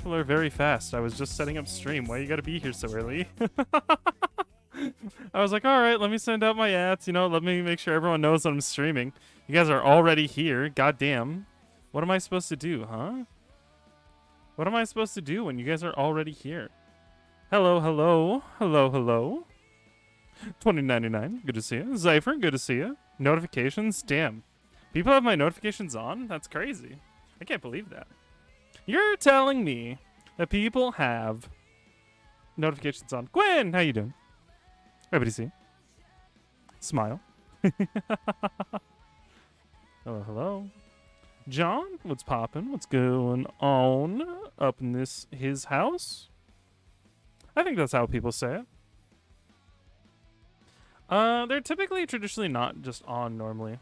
people are very fast. I was just setting up stream. Why you gotta be here so early? I was like, all right, let me send out my ads. You know, let me make sure everyone knows that I'm streaming. You guys are already here. Goddamn. What am I supposed to do, huh? What am I supposed to do when you guys are already here? Hello, hello. Hello, hello. 2099. Good to see you. Zypher, good to see you. Notifications? Damn. People have my notifications on? That's crazy. I can't believe that. You're telling me that people have notifications on. Gwen, how you doing? Everybody see? Smile. Hello, hello. John, what's poppin'? What's going on up in his house? I think that's how people say it. They're traditionally not just on normally.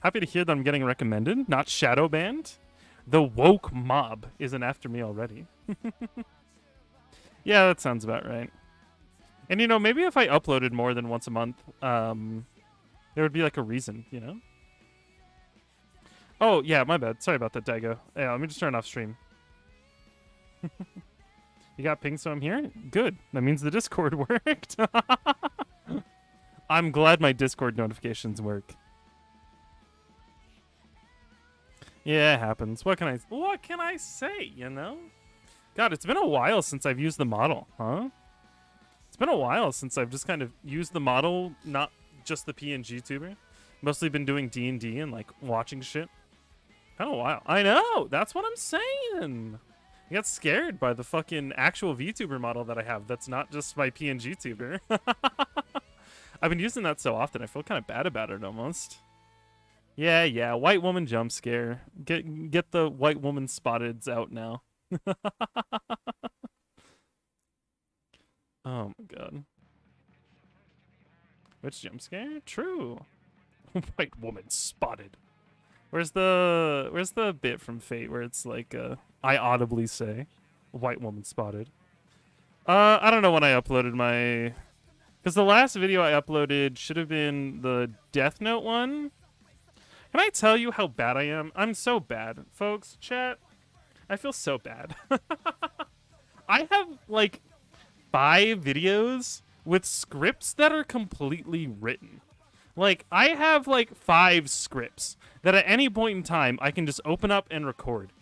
Happy to hear that I'm getting recommended, not shadow banned. The woke mob isn't after me already. Yeah, that sounds about right. And you know, maybe if I uploaded more than once a month, there would be like a reason, you know? Oh, yeah, my bad. Sorry about that, Daigo. Yeah, let me just turn off stream. You got ping, so I'm here? Good. That means the Discord worked. I'm glad my Discord notifications work. Yeah, it happens. What can I say, you know? God, it's been a while since I've used the model, huh? It's been a while since I've just kind of used the model, not just the PNG tuber. Mostly been doing D&D and like watching shit. Kind of a while. I know. That's what I'm saying. I got scared by the fucking actual VTuber model that I have. That's not just my PNG tuber. I've been using that so often. I feel kind of bad about it almost. Yeah. White woman jump scare. Get the white woman spotteds out now. Oh my god. Which jump scare? True. White woman spotted. Where's the bit from Fate where it's like I audibly say white woman spotted? I don't know when I uploaded my, because the last video I uploaded should have been the Death Note one. Can I tell you how bad I am? I'm so bad, folks. Chat, I feel so bad. I have like 5 videos with scripts that are completely written. Like, I have like 5 scripts that at any point in time I can just open up and record.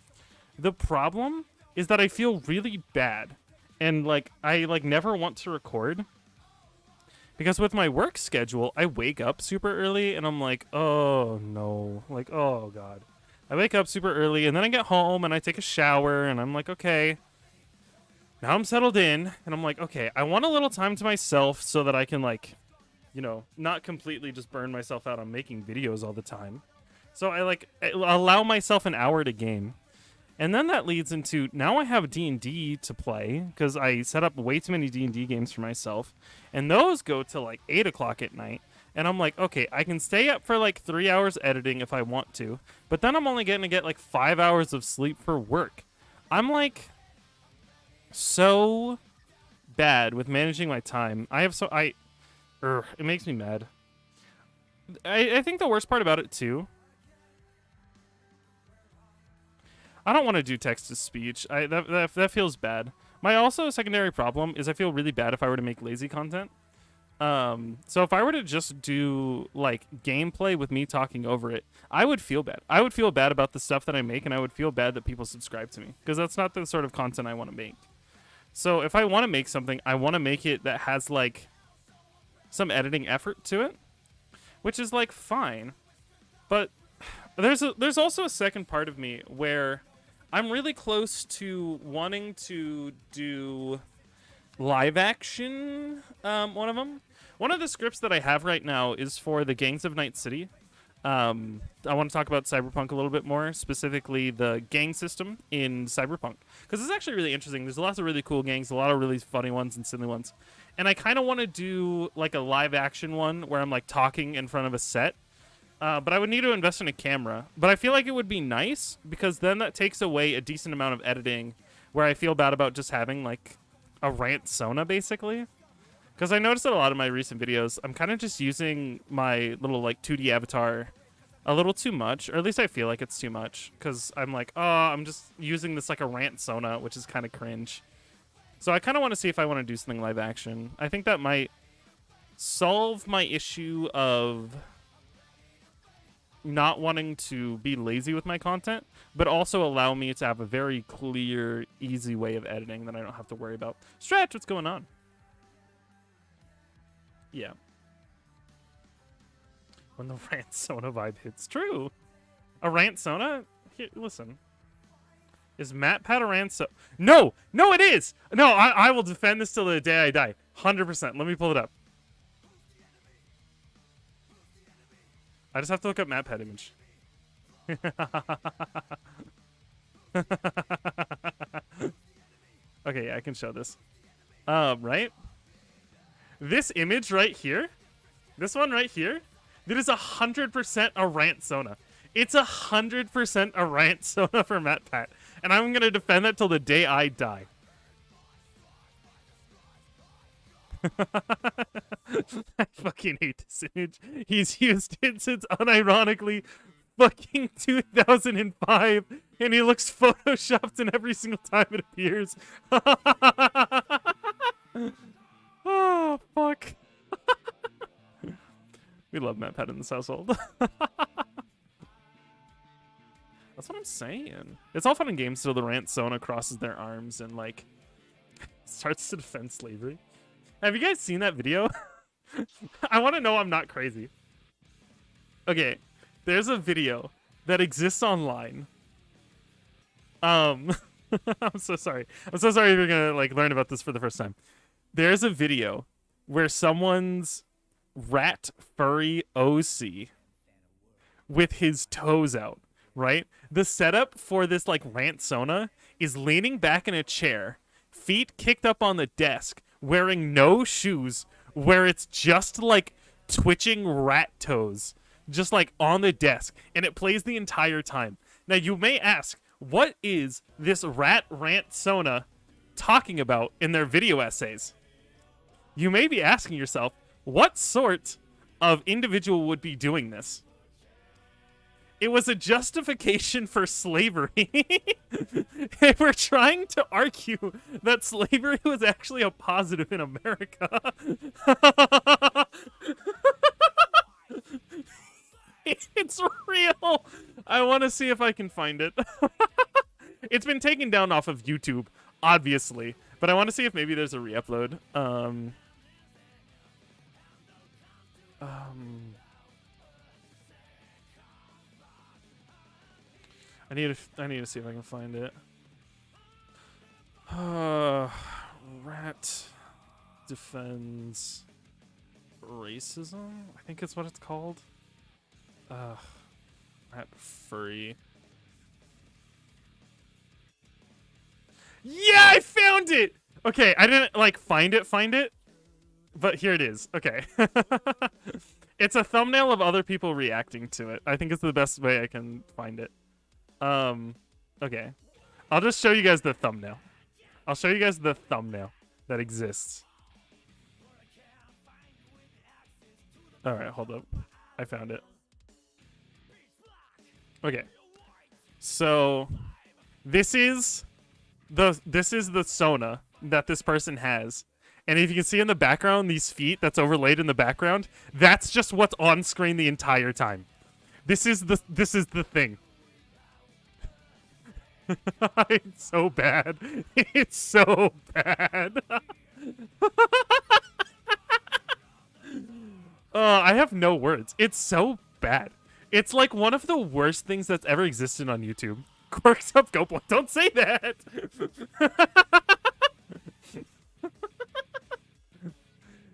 The problem is that I feel really bad and like I like never want to record because with my work schedule, I wake up super early and I'm like, oh no, like, oh god. I wake up super early and then I get home and I take a shower and I'm like, okay, now I'm settled in and I'm like, okay, I want a little time to myself so that I can like, you know, not completely just burn myself out on making videos all the time. So I like allow myself an hour to game. And then that leads into, now I have D&D to play because I set up way too many D&D games for myself. And those go to like 8 o'clock at night. And I'm like, okay, I can stay up for like 3 hours editing if I want to. But then I'm only going to get like 5 hours of sleep for work. I'm like so bad with managing my time. It makes me mad. I think the worst part about it too, I don't want to do text to speech. That feels bad. My also secondary problem is I feel really bad if I were to make lazy content. So if I were to just do like gameplay with me talking over it, I would feel bad. I would feel bad about the stuff that I make, and I would feel bad that people subscribe to me because that's not the sort of content I want to make. So if I want to make something, I want to make it that has like some editing effort to it, which is like fine. But there's also a second part of me where I'm really close to wanting to do live action. One of the scripts that I have right now is for the Gangs of Night City. I want to talk about Cyberpunk a little bit more, specifically the gang system in Cyberpunk, because it's actually really interesting. There's lots of really cool gangs, a lot of really funny ones and silly ones, and I kind of want to do like a live action one where I'm like talking in front of a set. But I would need to invest in a camera. But I feel like it would be nice because then that takes away a decent amount of editing where I feel bad about just having like a rant Sona basically. Because I noticed that a lot of my recent videos, I'm kind of just using my little like 2D avatar a little too much, or at least I feel like it's too much, because I'm like, oh, I'm just using this like a rant Sona, which is kind of cringe. So I kind of want to see if I want to do something live action. I think that might solve my issue of not wanting to be lazy with my content, but also allow me to have a very clear, easy way of editing that I don't have to worry about. Stretch, what's going on? Yeah. When the rant Sona vibe hits. True. A rant Sona? Here, listen. Is MatPat a rant Sona? No! No, it is! No, I will defend this till the day I die. 100%. Let me pull it up. I just have to look up MatPat image. Okay, yeah, I can show this. Right? This image right here, this one right here, that is 100% a rant Sona. It's 100% a rant Sona for MatPat. And I'm going to defend that till the day I die. I fucking hate this image. He's used it since unironically fucking 2005, and he looks photoshopped in every single time it appears. Oh, fuck. We love MatPat in this household. That's what I'm saying. It's all fun and games till the rant Sona crosses their arms and, like, starts to defend slavery. Have you guys seen that video? I want to know I'm not crazy. Okay, there's a video that exists online. I'm so sorry. I'm so sorry if you're gonna, like, learn about this for the first time. There's a video where someone's rat furry OC with his toes out, right? The setup for this, like, rant Sona is leaning back in a chair, feet kicked up on the desk, wearing no shoes, where it's just, like, twitching rat toes, just, like, on the desk, and it plays the entire time. Now, you may ask, what is this rat rant Sona talking about in their video essays? You may be asking yourself, what sort of individual would be doing this? It was a justification for slavery. They were trying to argue that slavery was actually a positive in America. It's real. I want to see if I can find it. It's been taken down off of YouTube, obviously, but I want to see if maybe there's a re-upload. I need to see if I can find it. Rat defends racism? I think it's what it's called. Rat furry. Yeah, I found it! Okay, I didn't, like, find it, but here it is. Okay. It's a thumbnail of other people reacting to it. I think it's the best way I can find it. Okay. I'll just show you guys the thumbnail. I'll show you guys the thumbnail that exists. Alright, hold up. I found it. Okay. So, this is the Sona that this person has. And if you can see in the background, these feet that's overlaid in the background, that's just what's on screen the entire time. This is the thing. It's so bad. It's so bad. I have no words. It's so bad. It's like one of the worst things that's ever existed on YouTube. Quirks up, go boy. Don't say that.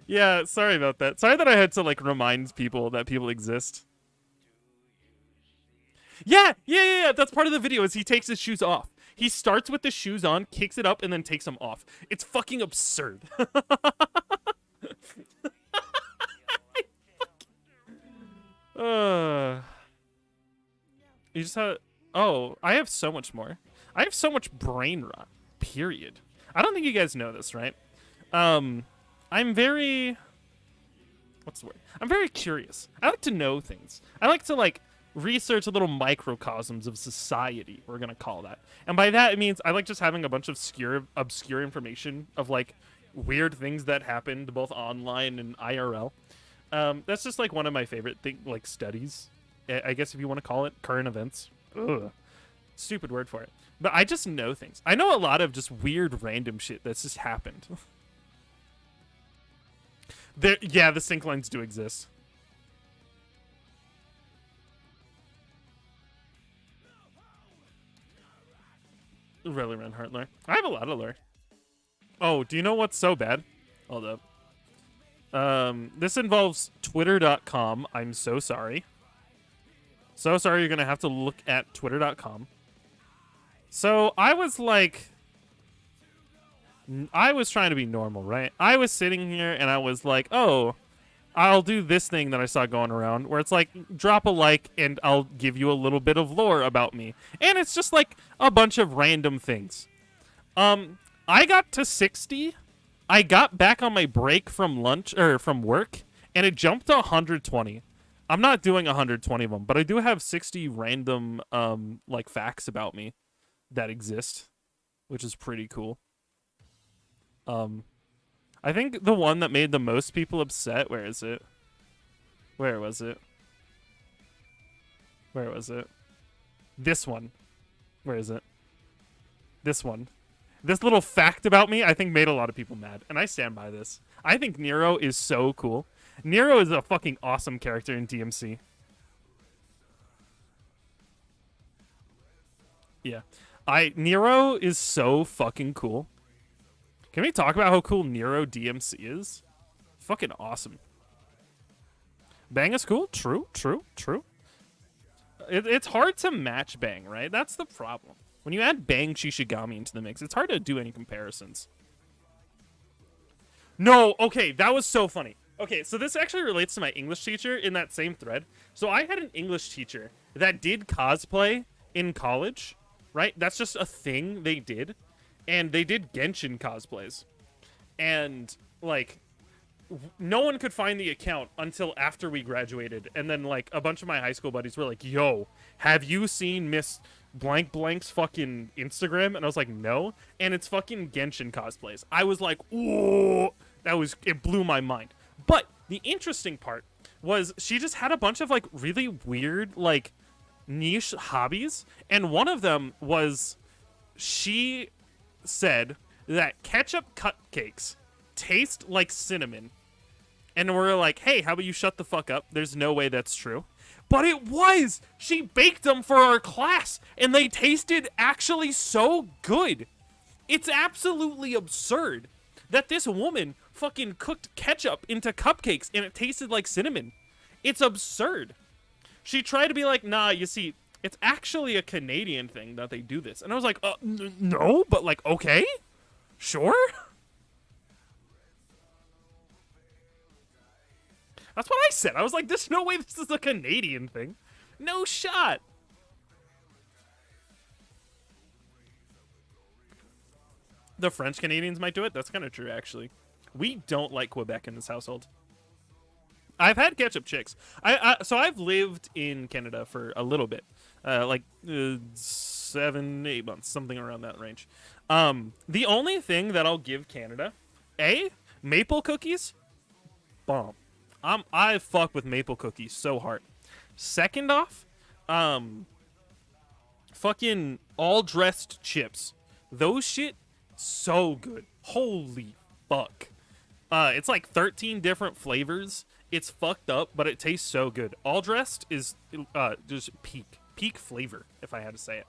Yeah, sorry about that. Sorry that I had to, like, remind people that people exist. Yeah, that's part of the video is he takes his shoes off. He starts with the shoes on, kicks it up, and then takes them off. It's fucking absurd. You just have... Oh, I have so much more. I have so much brain rot, period. I don't think you guys know this, right? I'm very... What's the word? I'm very curious. I like to know things. I like to, like, research little microcosms of society, we're gonna call that. And by that, it means I like just having a bunch of obscure information of like weird things that happened both online and IRL. That's just like one of my favorite like studies, I guess if you want to call it current events. Ugh, stupid word for it. But I just know things. I know a lot of just weird random shit that's just happened. Yeah, the sync lines do exist. Really Reinhardt lore. I have a lot of lore. Oh, do you know what's so bad? Hold up. This involves twitter.com. I'm so sorry. So sorry you're going to have to look at twitter.com. So I was like... I was trying to be normal, right? I was sitting here and I was like, oh, I'll do this thing that I saw going around where it's like, drop a like and I'll give you a little bit of lore about me. And it's just like a bunch of random things. I got to 60. I got back on my break from lunch or from work and it jumped to 120. I'm not doing 120 of them, but I do have 60 random like facts about me that exist, which is pretty cool. I think the one that made the most people upset, where is it? Where was it? Where was it? This one. Where is it? This one. This little fact about me, I think made a lot of people mad, and I stand by this. I think Nero is so cool. Nero is a fucking awesome character in DMC. Yeah. Nero is so fucking cool. Can we talk about how cool Nero DMC is? Fucking awesome. Bang is cool. True. It's hard to match Bang, right? That's the problem. When you add Bang Shishigami into the mix, it's hard to do any comparisons. No, okay, that was so funny. Okay, so this actually relates to my English teacher in that same thread. So I had an English teacher that did cosplay in college, right? That's just a thing they did. And they did Genshin cosplays. And, like, no one could find the account until after we graduated. And then, like, a bunch of my high school buddies were like, yo, have you seen Miss Blank Blank's fucking Instagram? And I was like, no. And it's fucking Genshin cosplays. I was like, ooh, it blew my mind. But the interesting part was she just had a bunch of, like, really weird, like, niche hobbies. And one of them was she said that ketchup cupcakes taste like cinnamon. And we're like, hey, how about you shut the fuck up? There's no way that's true. But it was! She baked them for our class, and they tasted actually so good. It's absolutely absurd that this woman fucking cooked ketchup into cupcakes, and it tasted like cinnamon. It's absurd. She tried to be like, nah, you see, it's actually a Canadian thing that they do this. And I was like, no, but like, okay, sure. That's what I said. I was like, there's no way this is a Canadian thing. No shot. The French Canadians might do it. That's kind of true, actually. We don't like Quebec in this household. I've had ketchup chicks. So I've lived in Canada for a little bit. 7-8 months, something around that range. The only thing that I'll give Canada, maple cookies, bomb. I fuck with maple cookies so hard. Second off, fucking all dressed chips. Those shit so good. Holy fuck. It's like 13 different flavors. It's fucked up, but it tastes so good. All dressed is just peak flavor, if I had to say it.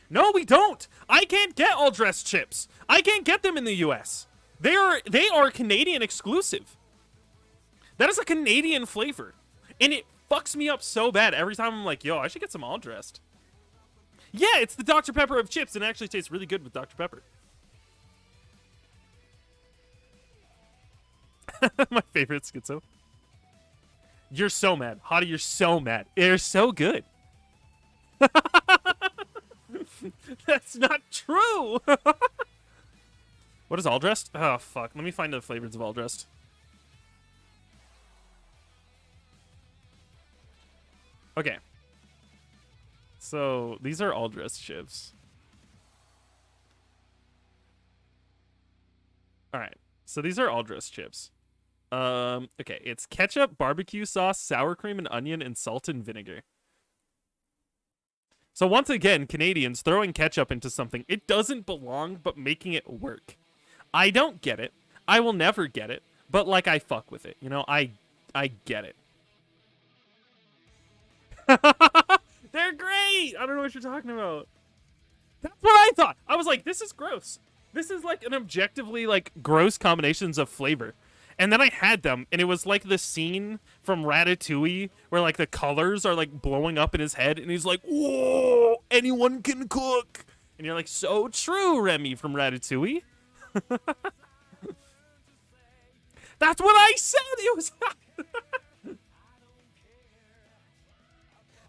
No, we don't. I can't get all dressed chips. I can't get them in the US. They are Canadian exclusive. That is a Canadian flavor. And it fucks me up so bad every time I'm like, yo, I should get some all dressed. Yeah, it's the Dr. Pepper of chips, and it actually tastes really good with Dr. Pepper. My favorite schizo. You're so mad. Hottie, you're so mad. They're so good. That's not true. What is all dressed? Oh, fuck. Let me find the flavors of all dressed. Okay. So these are all dressed chips. All right. So these are all dressed chips. Okay, it's ketchup, barbecue sauce, sour cream and onion, and salt and vinegar. So once again, Canadians throwing ketchup into something it doesn't belong, but making it work. I don't get it. I will never get it. But like, I fuck with it. You know, I get it. They're great. I don't know what you're talking about. That's what I thought. I was like, this is gross. This is like an objectively like gross combinations of flavor. And then I had them, and it was like the scene from Ratatouille where like the colors are like blowing up in his head, and he's like, "Whoa, anyone can cook." And you're like, "So true, Remy from Ratatouille." That's what I said. It was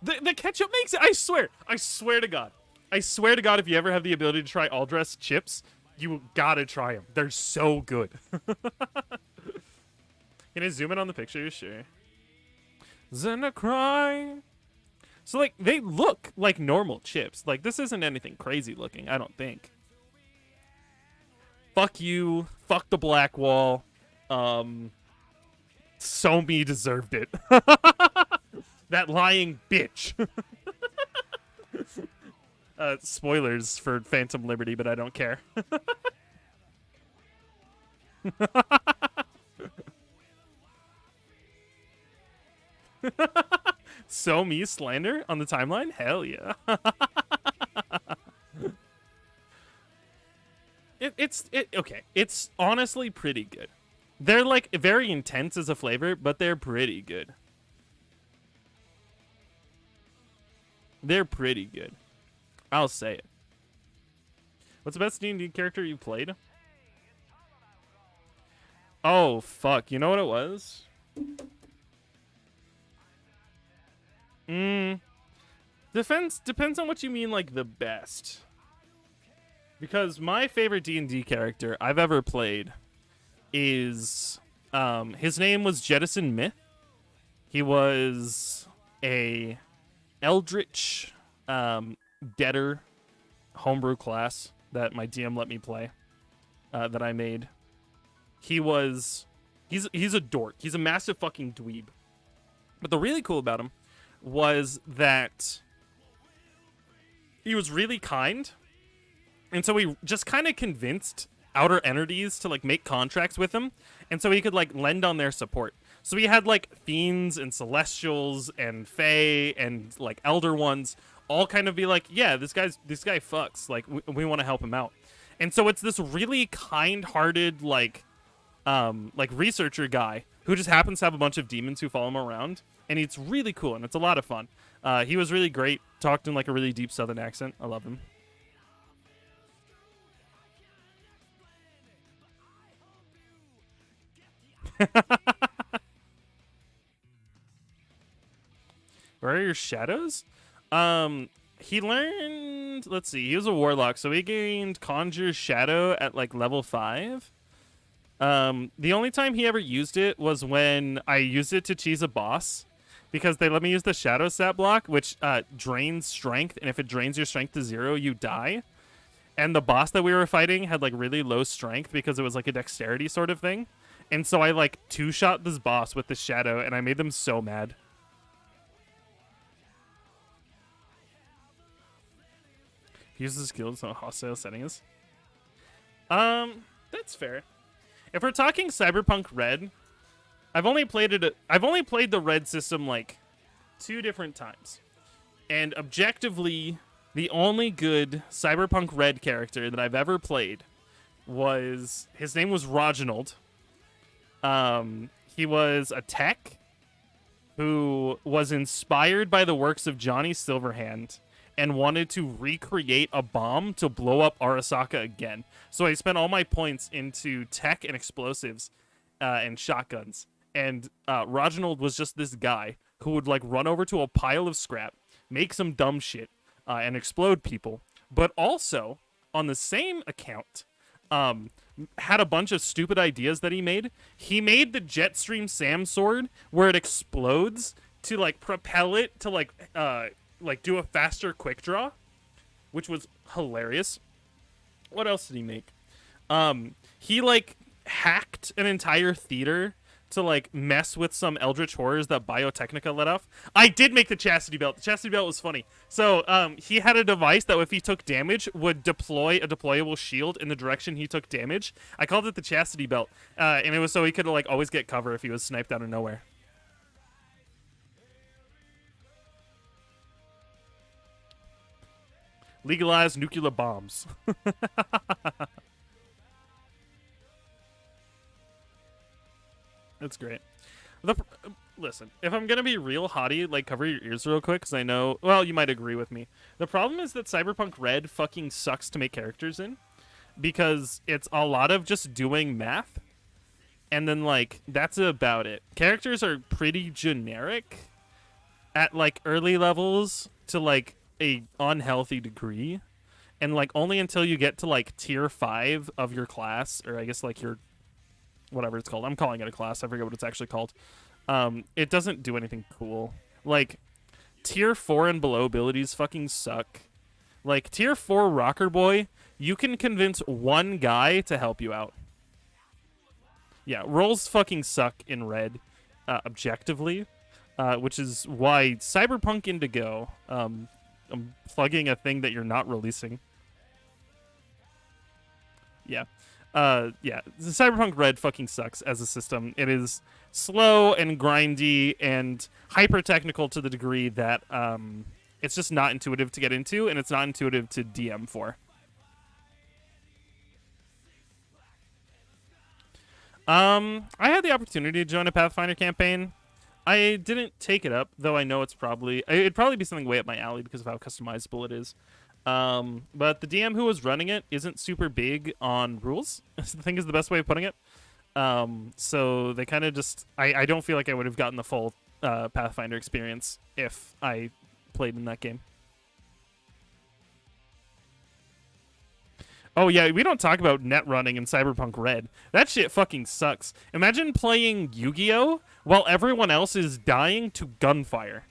the ketchup makes it. I swear to God. I swear to God, if you ever have the ability to try all dressed chips, you gotta try them. They're so good. Can I zoom in on the picture? Sure. Zena cry. So, like, they look like normal chips. Like, this isn't anything crazy looking, I don't think. Fuck you. Fuck the black wall. So-me deserved it. That lying bitch. Spoilers for Phantom Liberty, but I don't care. So-me slander on the timeline? Hell yeah. Okay. It's honestly pretty good. They're like very intense as a flavor, but they're pretty good. They're pretty good. I'll say it. What's the best D&D character you played? Oh, fuck. You know what it was? Depends on what you mean, like, the best. Because my favorite D&D character I've ever played is... his name was Jettison Myth. He was a Eldritch Getter homebrew class that my DM let me play, that I made. He's a dork. He's a massive fucking dweeb. But the really cool about him was that he was really kind, and so he just kind of convinced outer entities to like make contracts with him, and so he could like lend on their support. So he had like fiends and celestials and fae and like elder ones all kind of be like, yeah, this guy fucks, like we want to help him out. And so it's this really kind-hearted like researcher guy who just happens to have a bunch of demons who follow him around, and it's really cool and it's a lot of fun. He was really great, talked in like a really deep southern accent. I love him. Where are your shadows? He learned, let's see, he was a warlock, so he gained Conjure's Shadow at like level 5. The only time he ever used it was when I used it to cheese a boss, because they let me use the Shadow Stat block, which drains strength, and if it drains your strength to 0, you die. And the boss that we were fighting had like really low strength because it was like a dexterity sort of thing. And so I like two-shot this boss with the Shadow, and I made them so mad. He uses skills on hostile settings. That's fair. If we're talking Cyberpunk Red, I've only played the Red system like 2 different times. And objectively, the only good Cyberpunk Red character that I've ever played was, his name was Roginald. He was a tech who was inspired by the works of Johnny Silverhand and wanted to recreate a bomb to blow up Arasaka again. So I spent all my points into tech and explosives and shotguns. And Roginald was just this guy who would like run over to a pile of scrap, make some dumb shit, and explode people. But also, on the same account, had a bunch of stupid ideas that he made. He made the Jetstream Sam sword where it explodes to like propel it to like do a faster quick draw, which was hilarious. What else did he make? He like hacked an entire theater to like mess with some eldritch horrors that Biotechnica let off. I did make the chastity belt. The chastity belt was funny. So he had a device that if he took damage would deploy a deployable shield in the direction he took damage. I called it the chastity belt, and it was so he could like always get cover if he was sniped out of nowhere. Legalize nuclear bombs. That's great. Listen, if I'm gonna be real haughty, like cover your ears real quick, because I know, well, you might agree with me. The problem is that Cyberpunk Red fucking sucks to make characters in, because it's a lot of just doing math, and then like that's about it. Characters are pretty generic at like early levels to like a unhealthy degree, and like only until you get to like tier 5 of your class, or I guess like your whatever it's called. I'm calling it a class. I forget what it's actually called. It doesn't do anything cool. Like, tier 4 and below abilities fucking suck. Like, tier 4 Rocker Boy, you can convince one guy to help you out. Yeah, rolls fucking suck in Red, objectively, which is why Cyberpunk Indigo, I'm plugging a thing that you're not releasing. Yeah. Yeah, Cyberpunk Red fucking sucks as a system. It is slow and grindy and hyper technical to the degree that it's just not intuitive to get into, and it's not intuitive to DM for. I had the opportunity to join a Pathfinder campaign. I didn't take it up, though I know it'd probably be something way up my alley because of how customizable it is. But the DM who was running it isn't super big on rules, I think is the best way of putting it. So they kind of just... I don't feel like I would have gotten the full Pathfinder experience if I played in that game. Oh, yeah, we don't talk about net running in Cyberpunk Red. That shit fucking sucks. Imagine playing Yu-Gi-Oh! While everyone else is dying to gunfire.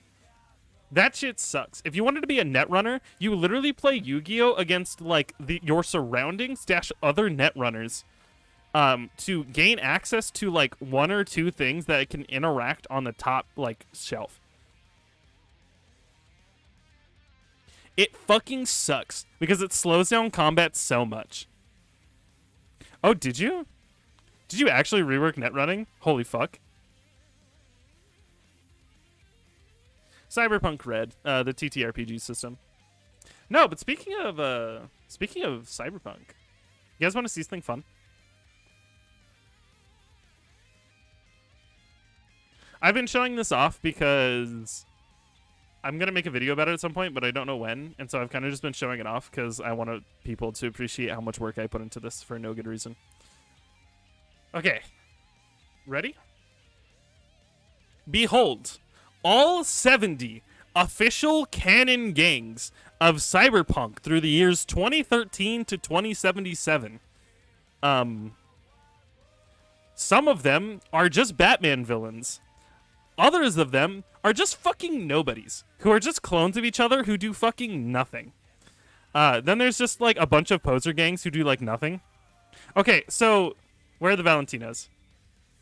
That shit sucks. If you wanted to be a net runner, you literally play Yu-Gi-Oh! Against, like, your surroundings - other net runners to gain access to, like, one or two things that can interact on the top, like, shelf. It fucking sucks because it slows down combat so much. Oh, did you? Did you actually rework net running? Holy fuck. Cyberpunk Red, the TTRPG system. No, but speaking of Cyberpunk, you guys want to see something fun? I've been showing this off because I'm gonna make a video about it at some point, but I don't know when, and so I've kind of just been showing it off because I want people to appreciate how much work I put into this for no good reason. Okay, ready? Behold. All 70 official canon gangs of Cyberpunk through the years 2013 to 2077. Some of them are just Batman villains. Others of them are just fucking nobodies who are just clones of each other who do fucking nothing. Then there's just like a bunch of poser gangs who do like nothing. Okay, so where are the Valentinos?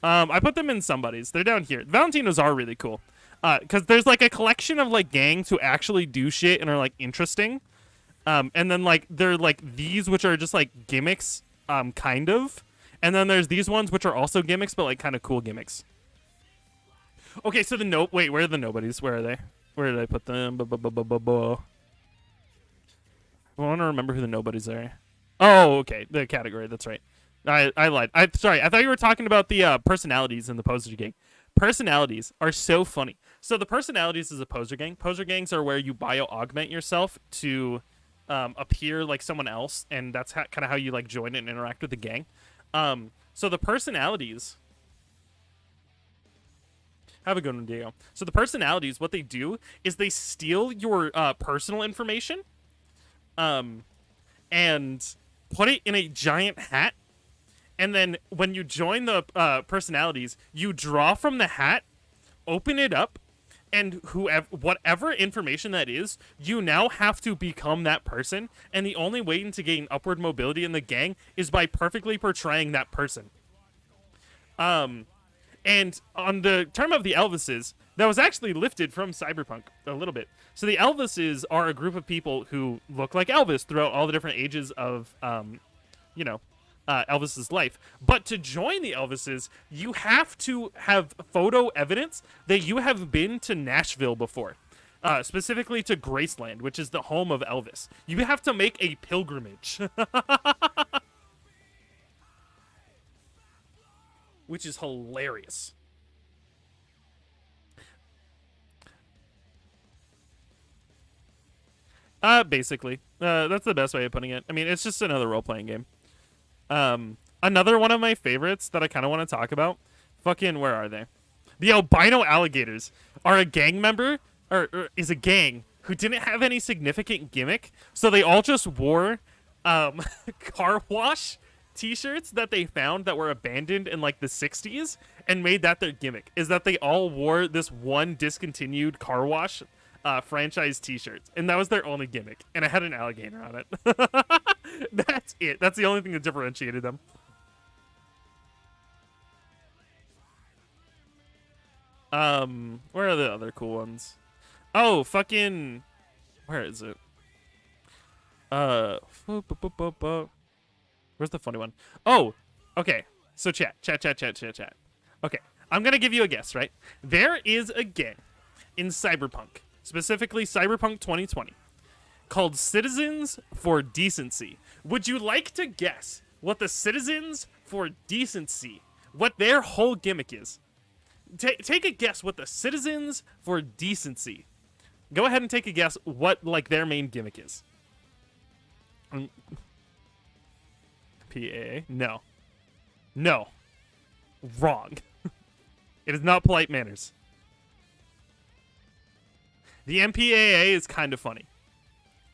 I put them in somebody's. They're down here. The Valentinos are really cool. Because there's like a collection of like gangs who actually do shit and are like interesting, and then like they're like these which are just like gimmicks, kind of, and then there's these ones which are also gimmicks but like kind of cool gimmicks. Okay, so wait, where are the nobodies? Where are they? Where did I put them? I want to remember who the nobodies are. Oh, okay, the category. That's right. I lied. Sorry. I thought you were talking about the personalities in the poser gang. Personalities are so funny. So the personalities is a poser gang. Poser gangs are where you bio-augment yourself to appear like someone else, and that's kind of how you like join and interact with the gang. So the personalities... Have a good one, Diego. So the personalities, what they do is they steal your personal information and put it in a giant hat. And then when you join the personalities, you draw from the hat, open it up, and whoever, whatever information that is, you now have to become that person, and the only way to gain upward mobility in the gang is by perfectly portraying that person. And on the term of the Elvises, that was actually lifted from Cyberpunk a little bit. So the Elvises are a group of people who look like Elvis throughout all the different ages of, Elvis's life. But to join the Elvises, you have to have photo evidence that you have been to Nashville before. Specifically to Graceland, which is the home of Elvis. You have to make a pilgrimage. Which is hilarious. Basically. That's the best way of putting it. I mean, it's just another role-playing game. Another one of my favorites that I kind of want to talk about. Fucking, where are they? The albino alligators are a gang member, or is a gang, who didn't have any significant gimmick, so they all just wore, car wash t-shirts that they found that were abandoned in like the 60s and made that their gimmick, is that they all wore this one discontinued car wash franchise t-shirts, and that was their only gimmick, and it had an alligator on it. That's it. That's the only thing that differentiated them. Where are the other cool ones? Oh, fucking, where is it? Where's the funny one? Oh, okay. So chat. Okay, I'm gonna give you a guess, right? There is a gang in Cyberpunk, specifically Cyberpunk 2020, called Citizens for Decency. Would you like to guess what the Citizens for Decency, what their whole gimmick is? Take a guess what the Citizens for Decency. Go ahead and take a guess what, like, their main gimmick is. PAA? No. No. Wrong. It is not polite manners. The MPAA is kind of funny.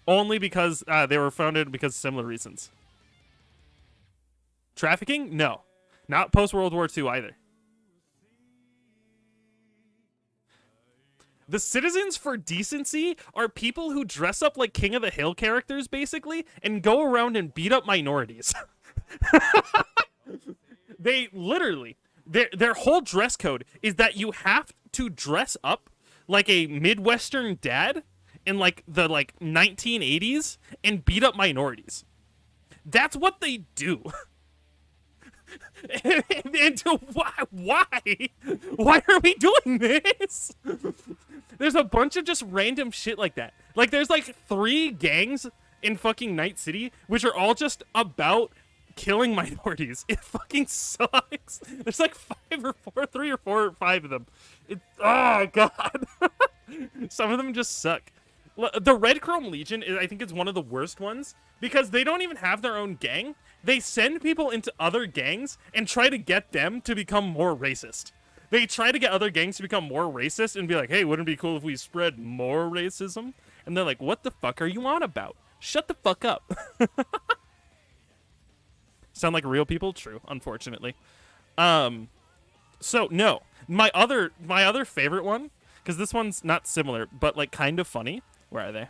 Only because they were founded because of similar reasons. Trafficking? No. Not post-World War II either. The Citizens for Decency are people who dress up like King of the Hill characters, basically, and go around and beat up minorities. They literally, their whole dress code is that you have to dress up like a Midwestern dad in like the 1980s and beat up minorities. That's what they do. And why are we doing this? There's a bunch of just random shit like that. Like, there's like 3 gangs in fucking Night City, which are all just about killing minorities. It fucking sucks. There's like 3 or 4 or 5 of them. Oh god. Some of them just suck. The Red Chrome Legion, I think, is one of the worst ones because they don't even have their own gang. They send people into other gangs and try to get them to become more racist. They try to get other gangs to become more racist and be like, hey, wouldn't it be cool if we spread more racism? And they're like, what the fuck are you on about? Shut the fuck up. Sound like real people? True, unfortunately. So, no. My other favorite one, because this one's not similar, but like kind of funny. Where are they?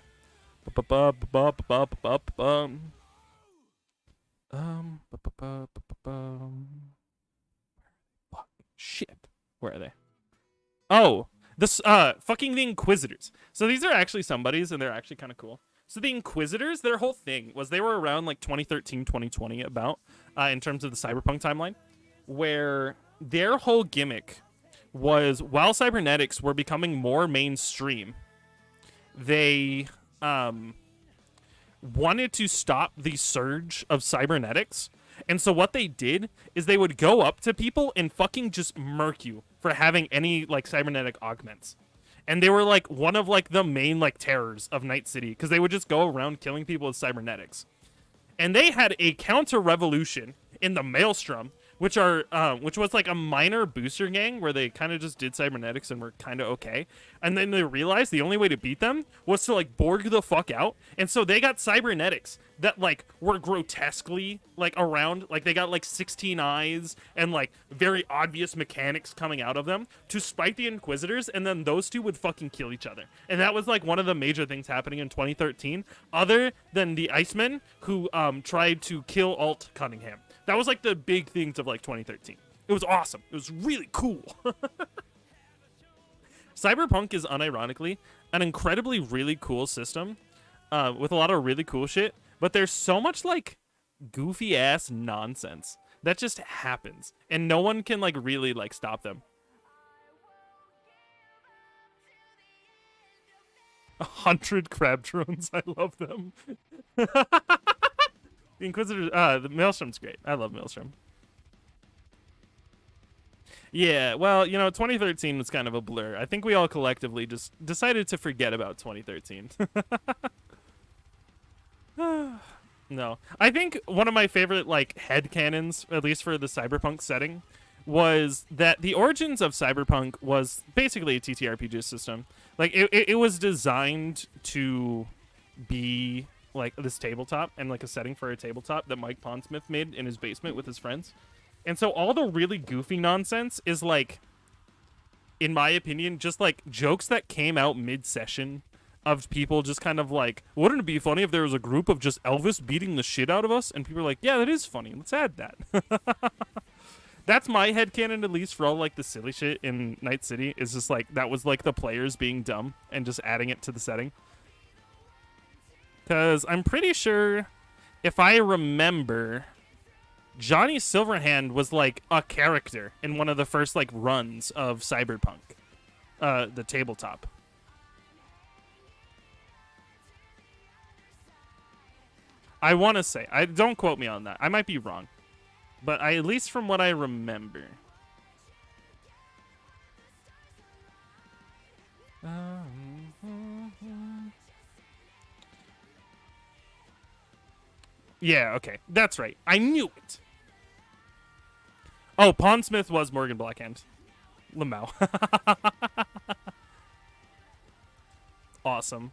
Shit. Where are they? Oh, this fucking the Inquisitors. So these are actually somebody's, and they're actually kind of cool. So the Inquisitors, their whole thing was they were around like 2013, 2020 about, in terms of the Cyberpunk timeline, where their whole gimmick was while cybernetics were becoming more mainstream, they wanted to stop the surge of cybernetics. And so what they did is they would go up to people and fucking just murk you for having any like cybernetic augments. And they were like one of like the main like terrors of Night City because they would just go around killing people with cybernetics. And they had a counter revolution in the Maelstrom which was like a minor booster gang where they kind of just did cybernetics and were kind of okay, and then they realized the only way to beat them was to like Borg the fuck out, and so they got cybernetics that like were grotesquely like around, like they got like 16 eyes and like very obvious mechanics coming out of them to spite the Inquisitors, and then those two would fucking kill each other. And that was like one of the major things happening in 2013, other than the Icemen who tried to kill Alt Cunningham. That was like the big things of like 2013. It was awesome. It was really cool. Cyberpunk is unironically an incredibly really cool system with a lot of really cool shit, but there's so much like goofy ass nonsense that just happens and no one can like really like stop them. 100 crab drones. I love them. The Inquisitor, the Maelstrom's great. I love Maelstrom. Yeah, well, you know, 2013 was kind of a blur. I think we all collectively just decided to forget about 2013. No. I think one of my favorite, like, headcanons, at least for the Cyberpunk setting, was that the origins of Cyberpunk was basically a TTRPG system. Like, it was designed to be like this tabletop and like a setting for a tabletop that Mike Pondsmith made in his basement with his friends. And so all the really goofy nonsense is like, in my opinion, just like jokes that came out mid-session of people just kind of like, wouldn't it be funny if there was a group of just Elvis beating the shit out of us? And people are like, yeah, that is funny. Let's add that. That's my headcanon, at least, for all like the silly shit in Night City, is just like, that was like the players being dumb and just adding it to the setting. Because I'm pretty sure, if I remember, Johnny Silverhand was like a character in one of the first like runs of Cyberpunk, the tabletop. I want to say, don't quote me on that. I might be wrong, but at least from what I remember. Yeah, okay. That's right. I knew it. Oh, Pondsmith was Morgan Blackhand. Lamau. Awesome.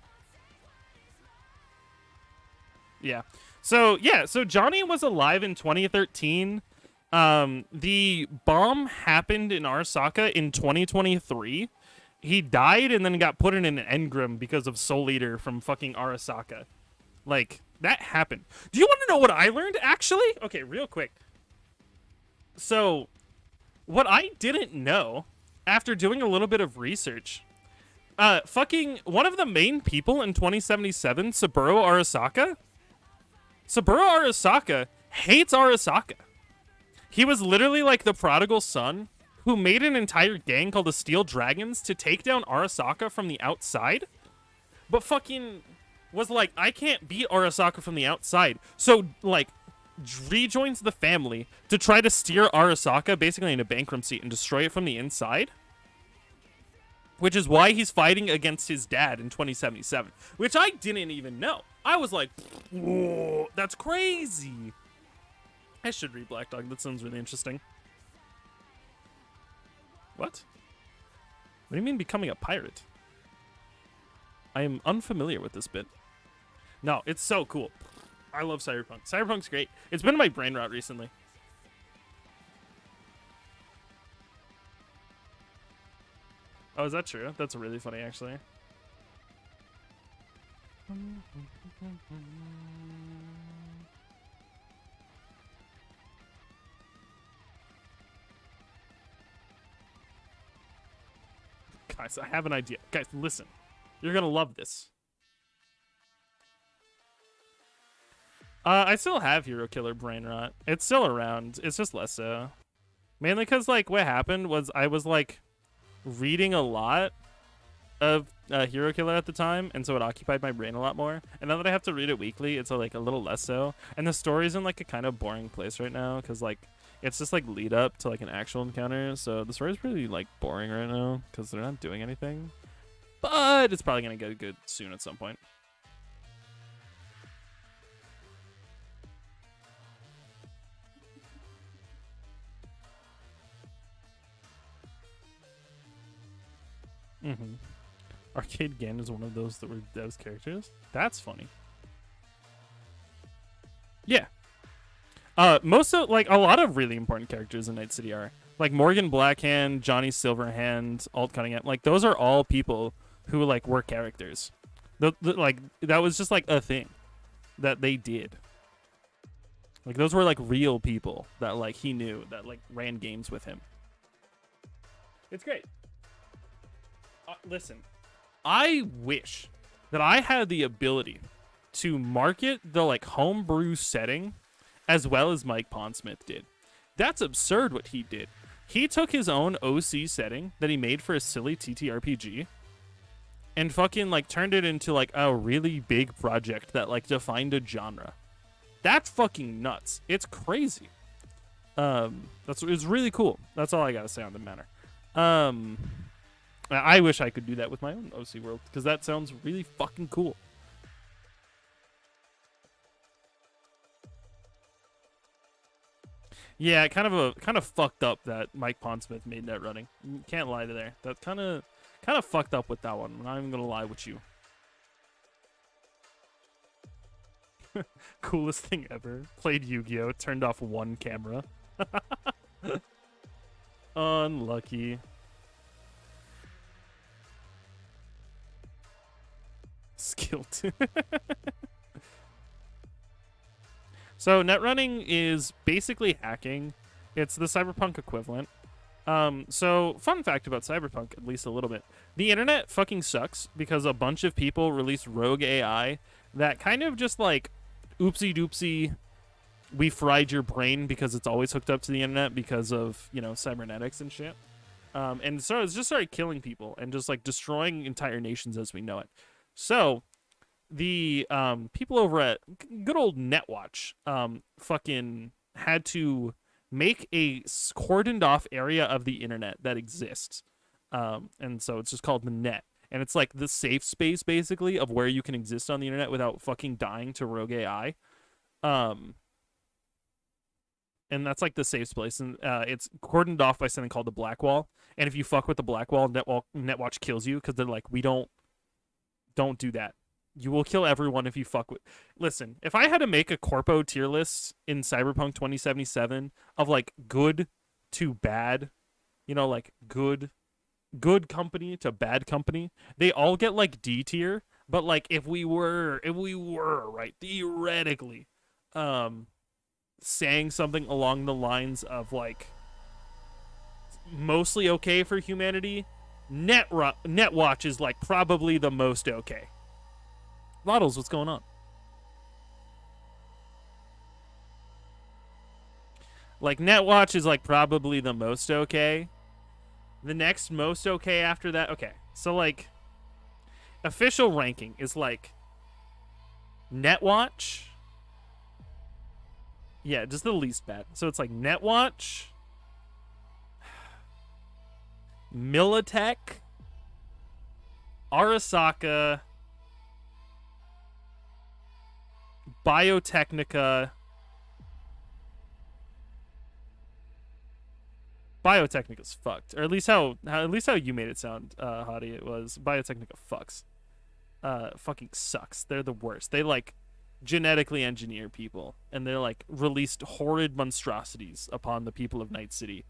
Yeah. So Johnny was alive in 2013. The bomb happened in Arasaka in 2023. He died and then got put in an engram because of Soul Eater from fucking Arasaka. Like, that happened. Do you want to know what I learned, actually? Okay, real quick. So, what I didn't know, after doing a little bit of research, fucking one of the main people in 2077, Saburo Arasaka hates Arasaka. He was literally like the prodigal son who made an entire gang called the Steel Dragons to take down Arasaka from the outside, but fucking was like, I can't beat Arasaka from the outside. So, like, rejoins the family to try to steer Arasaka basically into bankruptcy and destroy it from the inside. Which is why he's fighting against his dad in 2077. Which I didn't even know. I was like, whoa, that's crazy. I should read Black Dog. That sounds really interesting. What? What do you mean becoming a pirate? I am unfamiliar with this bit. No, it's so cool. I love Cyberpunk. Cyberpunk's great. It's been my brain rot recently. Oh, is that true? That's really funny, actually. Guys, I have an idea. Guys, listen. You're gonna love this. I still have Hero Killer Brain Rot. It's still around. It's just less so. Mainly because, like, what happened was I was, like, reading a lot of Hero Killer at the time, and so it occupied my brain a lot more. And now that I have to read it weekly, it's, like, a little less so. And the story's in, like, a kind of boring place right now, because, like, it's just, like, lead up to, like, an actual encounter. So the story's pretty, like, boring right now, because they're not doing anything. But it's probably going to get good soon at some point. Mm-hmm. Arcade Gan is one of those that were Dev's characters. That's funny. Yeah. Most of like a lot of really important characters in Night City are like Morgan Blackhand, Johnny Silverhand, Alt Cunningham. Like those are all people who like were characters. Like that was just like a thing that they did. Like those were like real people that like he knew that like ran games with him. It's great. Listen, I wish that I had the ability to market the like homebrew setting as well as Mike Pondsmith did. That's absurd what he did. He took his own OC setting that he made for a silly TTRPG and fucking like turned it into like a really big project that like defined a genre. That's fucking nuts. It's crazy. It's really cool. That's all I gotta say on the matter. I wish I could do that with my own OC world because that sounds really fucking cool. Yeah, kind of fucked up that Mike Pondsmith made net running. Can't lie to there. That kind of fucked up with that one. I'm not even gonna lie with you. Coolest thing ever. Played Yu-Gi-Oh! Turned off one camera. Unlucky. Skilled. So netrunning is basically hacking. It's the Cyberpunk equivalent. So fun fact about Cyberpunk, at least a little bit. The internet fucking sucks because a bunch of people released rogue AI that kind of just like oopsie doopsie, we fried your brain because it's always hooked up to the internet because of, you know, cybernetics and shit. And so it's just started killing people and just like destroying entire nations as we know it. So the people over at good old Netwatch fucking had to make a cordoned off area of the internet that exists. And so it's just called the net. And it's like the safe space basically of where you can exist on the internet without fucking dying to rogue AI. And that's like the safe place. And it's cordoned off by something called the Black Wall. And if you fuck with the Black Wall, Netwatch kills you because they're like, we don't do that. You will kill everyone if you fuck with. Listen, if I had to make a corpo tier list in Cyberpunk 2077 of like good to bad, you know, like good company to bad company, they all get like D tier. But like if we were right theoretically, saying something along the lines of like mostly okay for humanity, Netwatch is like probably the most okay. Models, what's going on? Like Netwatch is like probably the most okay. The next most okay after that, okay. So like official ranking is like Netwatch. Yeah, just the least bad. So it's like Netwatch, Militech, Arasaka, Biotechnica. Biotechnica's fucked, or at least how you made it sound, Hottie. It was Biotechnica fucks. Fucking sucks. They're the worst. They like genetically engineer people, and they're like released horrid monstrosities upon the people of Night City.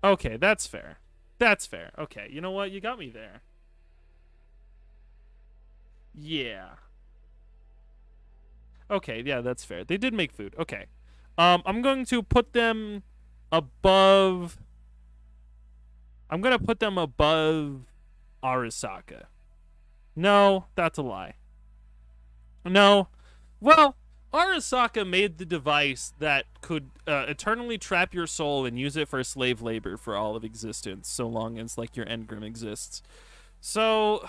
Okay, that's fair. That's fair. Okay, you know what? You got me there. Yeah. Okay, yeah, that's fair. They did make food. Okay. I'm going to put them above. I'm going to put them above Arasaka. No, that's a lie. No. Well, Arasaka made the device that could eternally trap your soul and use it for slave labor for all of existence, so long as like your engram exists. So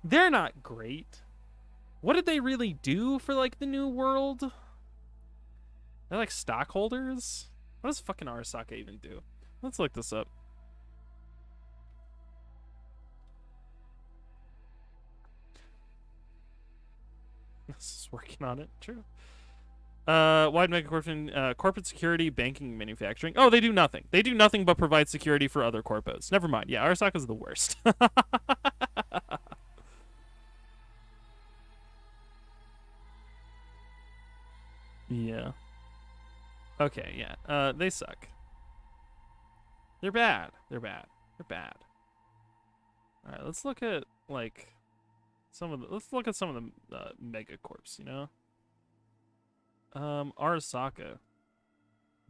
they're not great. What did they really do for like the new world? They're like stockholders? What does fucking Arasaka even do? Let's look this up. This is working on it. True. Wide megacorporation, corporate security, banking, manufacturing. Oh, they do nothing. They do nothing but provide security for other corpos. Never mind. Yeah, Arasaka's the worst. Yeah. Okay, yeah. They suck. They're bad. They're bad. They're bad. All right, let's look at like let's look at some of the megacorps, you know? Arasaka.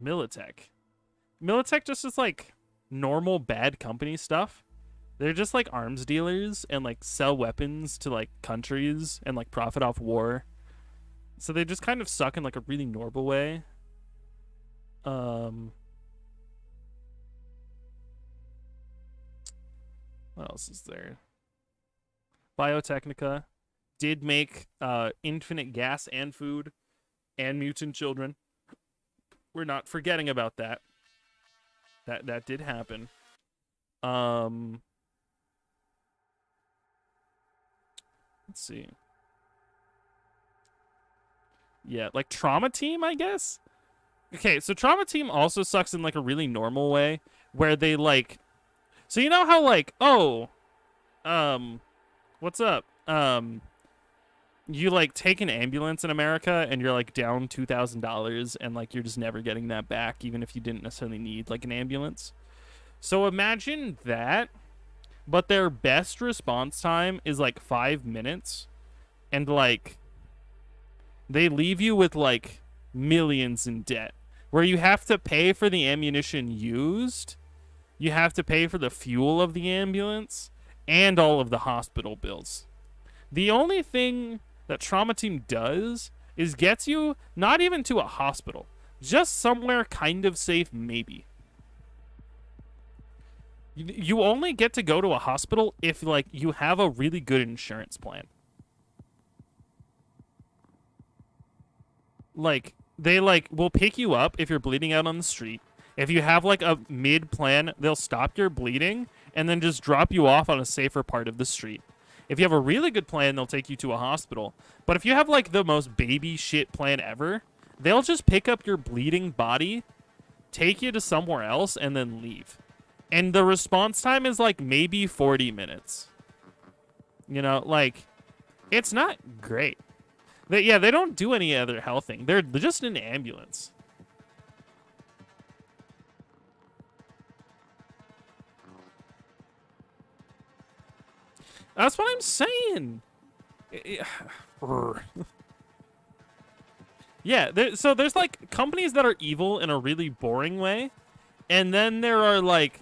Militech. Militech just is like normal bad company stuff. They're just like arms dealers and like sell weapons to like countries and like profit off war. So they just kind of suck in like a really normal way. What else is there? Biotechnica did make infinite gas and food and mutant children. We're not forgetting about that. That did happen. Let's see. Yeah, like Trauma Team, I guess. Okay, so Trauma Team also sucks in like a really normal way where they like, so you know how like, oh, what's up? You like take an ambulance in America and you're like down $2,000 and like you're just never getting that back even if you didn't necessarily need like an ambulance. So imagine that, but their best response time is like 5 minutes and like they leave you with like millions in debt where you have to pay for the ammunition used, you have to pay for the fuel of the ambulance and all of the hospital bills. The only thing that Trauma Team does is gets you not even to a hospital, just somewhere kind of safe maybe. You only get to go to a hospital if like you have a really good insurance plan. Like they like will pick you up if you're bleeding out on the street. If you have like a mid plan, they'll stop your bleeding and then just drop you off on a safer part of the street. If you have a really good plan, they'll take you to a hospital. But if you have like the most baby shit plan ever, they'll just pick up your bleeding body, take you to somewhere else, and then leave. And the response time is like maybe 40 minutes. You know, like, it's not great. They don't do any other health thing. They're just an ambulance. That's what I'm saying. Yeah, so there's like companies that are evil in a really boring way, and then there are like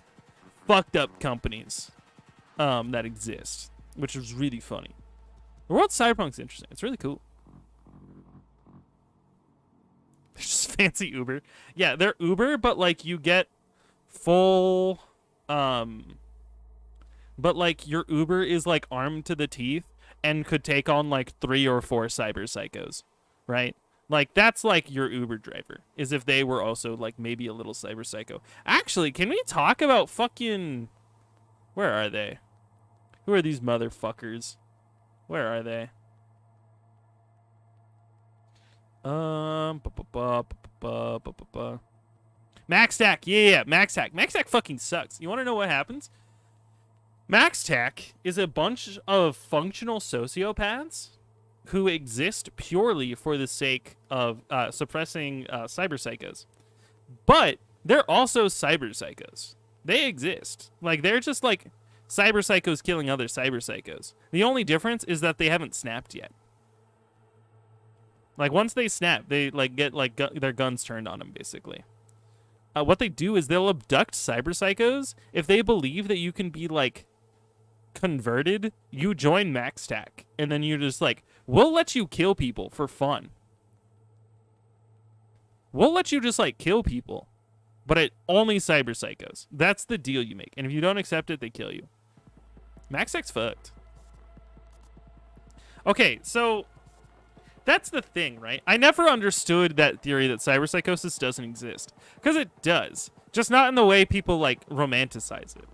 fucked up companies that exist, which is really funny. The world Cyberpunk's interesting. It's really cool. They're just fancy Uber. Yeah, they're Uber, but like you get full but like your Uber is like armed to the teeth and could take on like 3 or 4 cyber psychos, right? Like that's like your Uber driver, is if they were also like maybe a little cyber psycho. Actually, can we talk about fucking, where are they? Who are these motherfuckers? Where are they? MaxTac, yeah, MaxTac. MaxTac fucking sucks. You want to know what happens? MaxTac is a bunch of functional sociopaths who exist purely for the sake of suppressing cyber psychos. But they're also cyber psychos. They exist. Like, they're just like cyber psychos killing other cyber psychos. The only difference is that they haven't snapped yet. Like, once they snap, they like get like their guns turned on them, basically. What they do is they'll abduct cyber psychos. If they believe that you can be like converted, you join MaxTac, and then you're just like, we'll let you kill people for fun. We'll let you just like kill people, but it only cyber psychos. That's the deal you make, and if you don't accept it, they kill you. MaxTac's fucked. Okay, so that's the thing, right? I never understood that theory that cyberpsychosis doesn't exist, because it does, just not in the way people like romanticize it.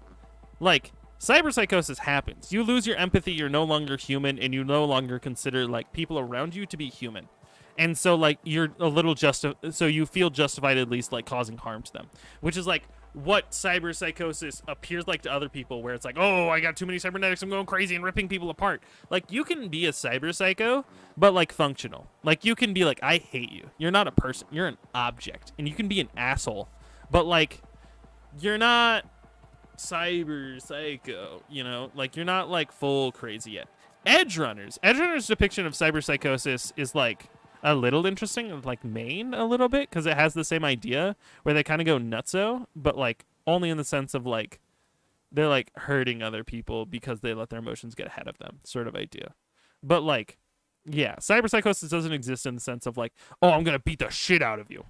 Like, cyberpsychosis happens. You lose your empathy, you're no longer human, and you no longer consider like people around you to be human. And so like you're a little so you feel justified at least like causing harm to them, which is like what cyber psychosis appears like to other people, where it's like, oh, I got too many cybernetics, I'm going crazy and ripping people apart. Like you can be a cyber psycho, but like functional. Like you can be like, I hate you. You're not a person. You're an object, and you can be an asshole, but like you're not cyber psycho. You know, like you're not like full crazy yet. Edge Runner's depiction of cyber psychosis is like a little interesting, like Maine a little bit, because it has the same idea where they kind of go nutso, but like only in the sense of like they're like hurting other people because they let their emotions get ahead of them, sort of idea. But like, yeah, cyber psychosis doesn't exist in the sense of like, oh, I'm gonna beat the shit out of you.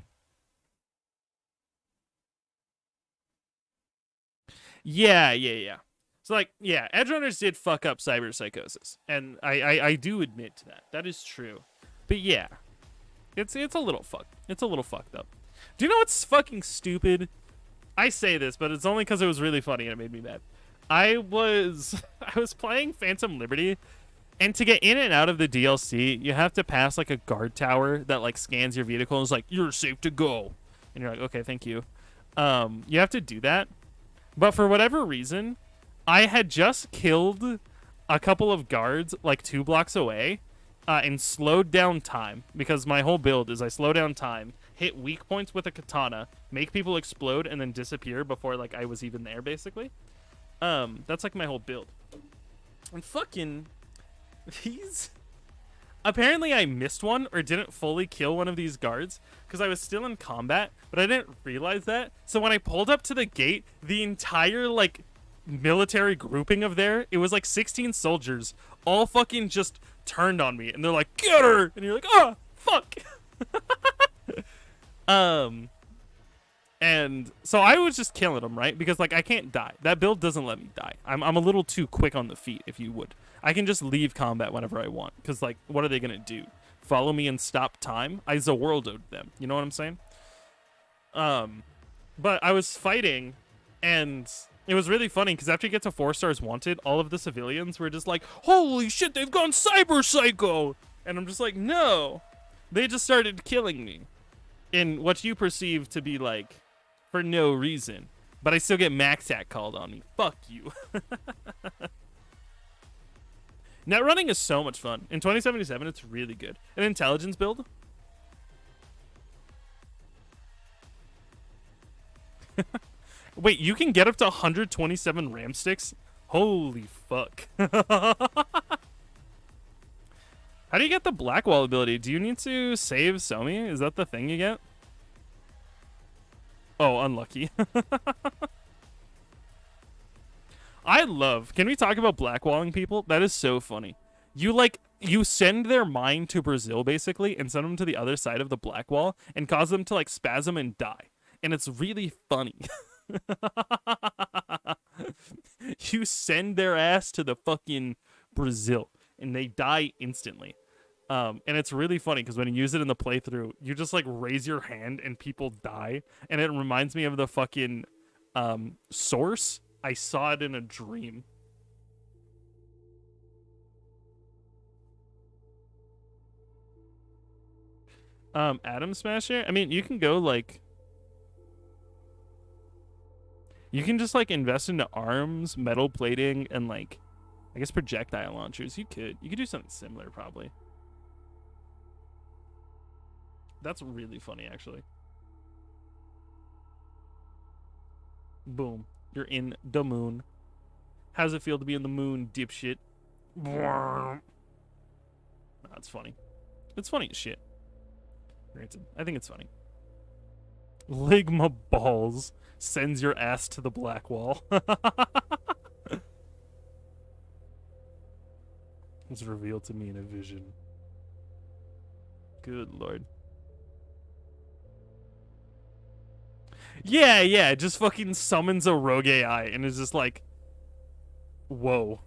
Yeah. So like, yeah, Edge Runners did fuck up cyber psychosis, and I do admit to that. That is true. But yeah, it's a little fucked. It's a little fucked up. Do you know what's fucking stupid? I say this, but it's only because it was really funny and it made me mad. I was I was playing Phantom Liberty, and to get in and out of the DLC, you have to pass like a guard tower that like scans your vehicle and is like, you're safe to go. And you're like, okay, thank you. You have to do that. But for whatever reason, I had just killed a couple of guards like 2 blocks away, and slowed down time, because my whole build is I slow down time, hit weak points with a katana, make people explode, and then disappear before like I was even there, basically. That's like my whole build. And fucking these. Apparently, I missed one or didn't fully kill one of these guards because I was still in combat, but I didn't realize that. So when I pulled up to the gate, the entire like military grouping of there, it was like 16 soldiers, all fucking just turned on me, and they're like, "Get her!" And you're like, "Oh, fuck." um, and so I was just killing them, right? Because like I can't die. That build doesn't let me die. I'm a little too quick on the feet, if you would. I can just leave combat whenever I want. Because like, what are they gonna do? Follow me and stop time? I Zaworldoed them. You know what I'm saying? But I was fighting, and it was really funny because after you get to 4 stars wanted, all of the civilians were just like, "Holy shit, they've gone cyber psycho!" And I'm just like, no, they just started killing me in what you perceive to be like for no reason, but I still get MaxAct called on me. Fuck you. Net running is so much fun. In 2077, it's really good. An intelligence build. Wait, you can get up to 127 ram sticks? Holy fuck. How do you get the black wall ability? Do you need to save Somi? Is that the thing you get? Oh, unlucky. I love. Can we talk about blackwalling people? That is so funny. You send their mind to Brazil basically and send them to the other side of the black wall and cause them to like spasm and die. And it's really funny. You send their ass to the fucking Brazil and they die instantly. And it's really funny because when you use it in the playthrough, you just like raise your hand and people die. And it reminds me of the fucking Source. I saw it in a dream. Atom Smasher? I mean, you can go like... You can just like invest into arms, metal plating, and like, I guess projectile launchers. You could do something similar probably. That's really funny actually. Boom. You're in the moon. How's it feel to be in the moon, dipshit? That's funny. It's funny as shit. Granted, I think it's funny. Ligma balls sends your ass to the black wall. It's revealed to me in a vision. Good lord. Yeah, it just fucking summons a rogue AI and is just like, whoa,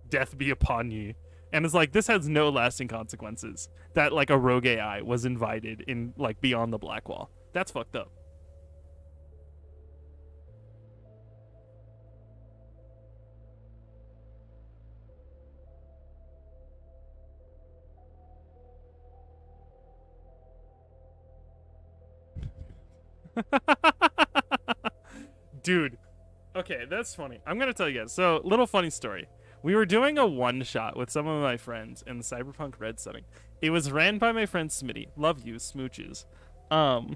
death be upon ye. And it's like, this has no lasting consequences. That like a rogue AI was invited in like beyond the black wall. That's fucked up. Dude, okay, that's funny. I'm gonna tell you guys. So, little funny story. We were doing a one shot with some of my friends in the Cyberpunk Red setting. It was ran by my friend Smitty. Love you, smooches. Um,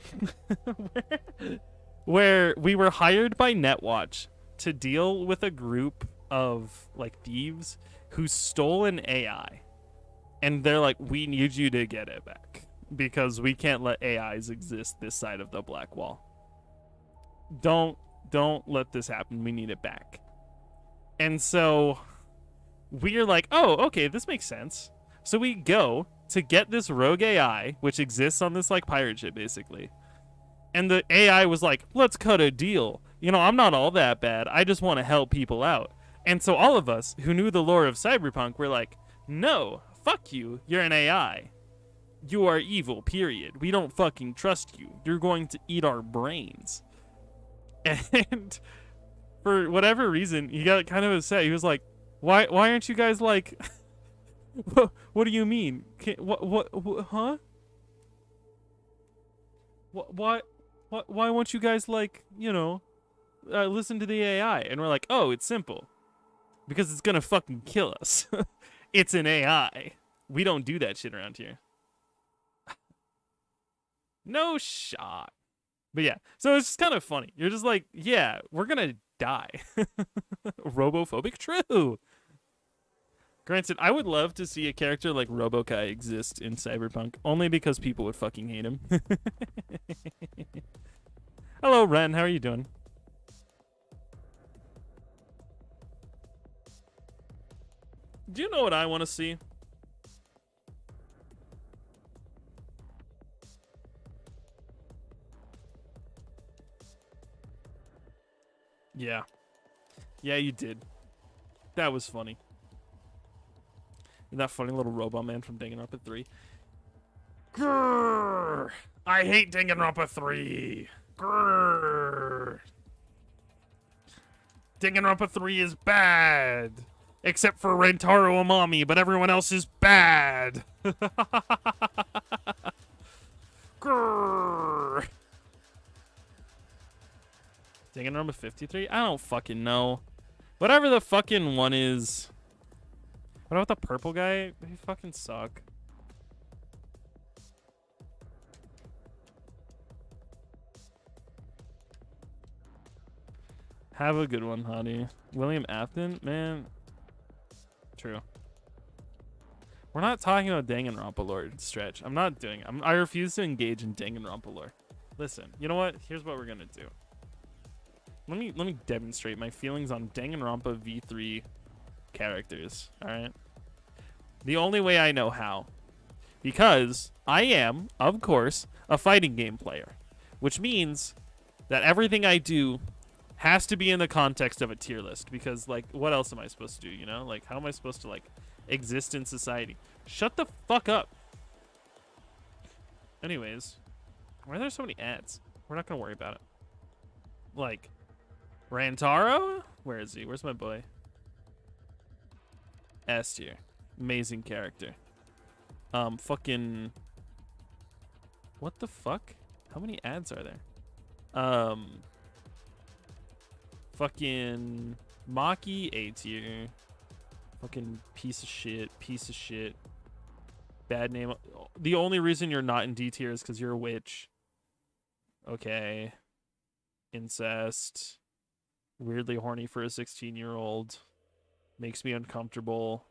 where we were hired by Netwatch to deal with a group of like thieves who stole an AI, and they're like, "We need you to get it back because we can't let AIs exist this side of the Black Wall. Don't let this happen. We need it back." And so we're like, oh, okay, this makes sense. So we go to get this rogue AI, which exists on this like pirate ship, basically. And the AI was like, let's cut a deal. You know, I'm not all that bad. I just want to help people out. And so all of us who knew the lore of Cyberpunk were like, no, fuck you. You're an AI. You are evil, period. We don't fucking trust you. You're going to eat our brains. And for whatever reason, he got kind of upset. He was like, why aren't you guys like what do you mean? What huh? Why won't you guys like, you know, listen to the AI? And we're like, "Oh, it's simple. Because it's going to fucking kill us." It's an AI. We don't do that shit around here. No shot. But yeah, so it's just kind of funny. You're just like, yeah, we're gonna die. Robophobic? True. Granted, I would love to see a character like Robokai exist in Cyberpunk, only because people would fucking hate him. Hello, Ren. How are you doing? Do you know what I want to see? Yeah. Yeah, you did. That was funny. That funny little robot man from Danganronpa 3. Grrr! I hate Danganronpa 3. Grrr! Danganronpa 3 is bad. Except for Rentaro Amami, but everyone else is bad. Grrr! Danganronpa 53? I don't fucking know. Whatever the fucking one is. What about the purple guy? He fucking suck. Have a good one, honey. William Afton? Man. True. We're not talking about Danganronpa lore, Stretch. I'm not doing it. I refuse to engage in Danganronpa lore. Listen, you know what? Here's what we're gonna do. Let me demonstrate my feelings on Danganronpa V3 characters, alright? The only way I know how. Because I am, of course, a fighting game player. Which means that everything I do has to be in the context of a tier list. Because, like, what else am I supposed to do, you know? Like, how am I supposed to, like, exist in society? Shut the fuck up. Anyways, why are there so many ads? We're not gonna worry about it. Like, Rantaro? Where is he? Where's my boy? S tier. Amazing character. Fucking... What the fuck? How many ads are there? Fucking... Maki, A tier. Fucking piece of shit. Bad name. The only reason you're not in D tier is because you're a witch. Okay. Incest. Weirdly horny for a 16-year-old. Makes me uncomfortable.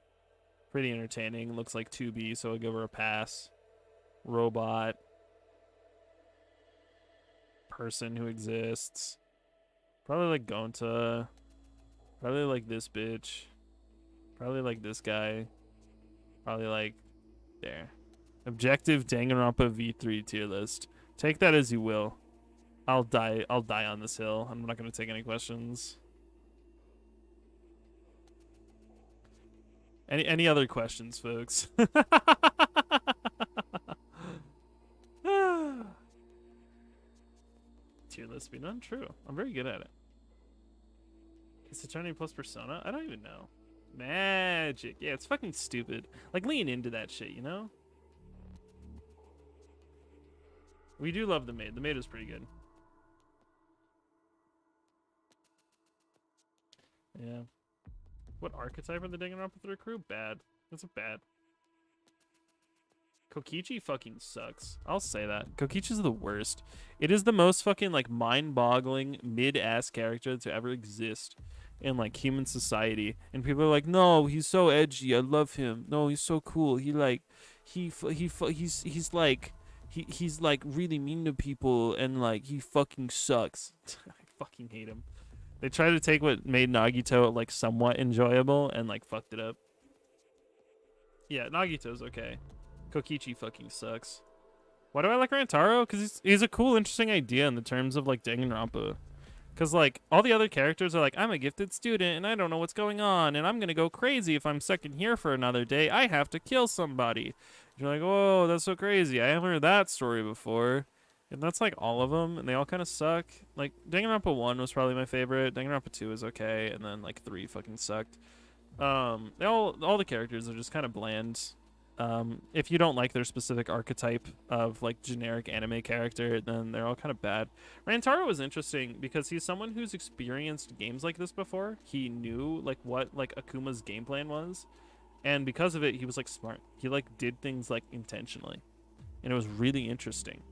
Pretty entertaining. Looks like 2B, so I'll give her a pass. Robot. Person who exists. Probably like Gonta. Probably like this bitch. Probably like this guy. Probably like there. Objective Danganronpa V3 tier list. Take that as you will. I'll die on this hill. I'm not gonna take any questions. Any other questions, folks? Tier list be none? True. I'm very good at it. Is Eternity plus Persona? I don't even know. Magic. Yeah, it's fucking stupid. Like, lean into that shit, you know? We do love the maid. The maid is pretty good. Yeah. What archetype are the Danganronpa 3 crew? Bad. That's a bad. Kokichi fucking sucks. I'll say that. Kokichi's the worst. It is the most fucking like mind-boggling mid-ass character to ever exist in like human society. And people are like, "No, he's so edgy. I love him. No, he's so cool. He's like he's like really mean to people and like he fucking sucks." I fucking hate him. They tried to take what made Nagito like somewhat enjoyable and like fucked it up. Yeah, Nagito's okay. Kokichi fucking sucks. Why do I like Rantaro? Because he's a cool, interesting idea in the terms of like Danganronpa. Because like all the other characters are like, I'm a gifted student and I don't know what's going on and I'm gonna go crazy if I'm stuck in here for another day. I have to kill somebody. And you're like, whoa, that's so crazy. I haven't heard that story before. And that's like all of them, and they all kind of suck. Like Danganronpa 1 was probably my favorite. Danganronpa 2 is okay, and then like 3 fucking sucked. All the characters are just kind of bland. If you don't like their specific archetype of like generic anime character, then they're all kind of bad. Rantaro was interesting because he's someone who's experienced games like this before. He knew like what like Akuma's game plan was, and because of it, he was like smart. He like did things like intentionally, and it was really interesting.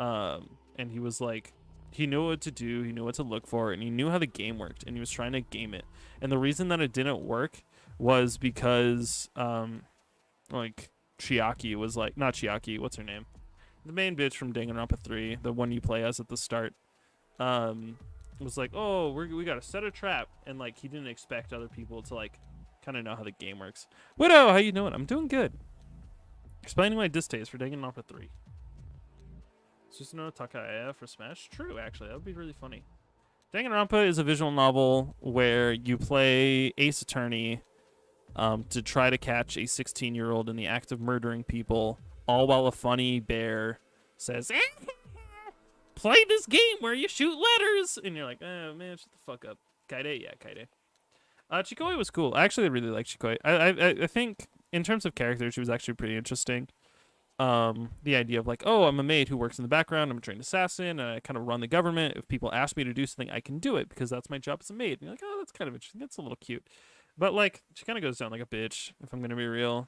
And he was like, he knew what to do, he knew what to look for, and he knew how the game worked, and he was trying to game it. And the reason that it didn't work was because like Chiaki was like, not Chiaki, what's her name, the main bitch from Danganronpa 3, the one you play as at the start, was like, oh, we gotta set a trap, and like he didn't expect other people to like kind of know how the game works. Widow, how you doing? I'm doing good. Explaining my distaste for Danganronpa 3. Susanoo Takaya for Smash? True, actually. That would be really funny. Danganronpa is a visual novel where you play Ace Attorney to try to catch a 16-year-old in the act of murdering people, all while a funny bear says, play this game where you shoot letters! And you're like, oh, man, shut the fuck up. Kaede? Yeah, Kaede. Chikoi was cool. I actually really like Chikoi. I think, in terms of character, she was actually pretty interesting. The idea of like, oh, I'm a maid who works in the background, I'm a trained assassin, and I kind of run the government. If people ask me to do something, I can do it because that's my job as a maid. And you're like, oh, that's kind of interesting. That's a little cute. But like, she kind of goes down like a bitch, if I'm gonna be real.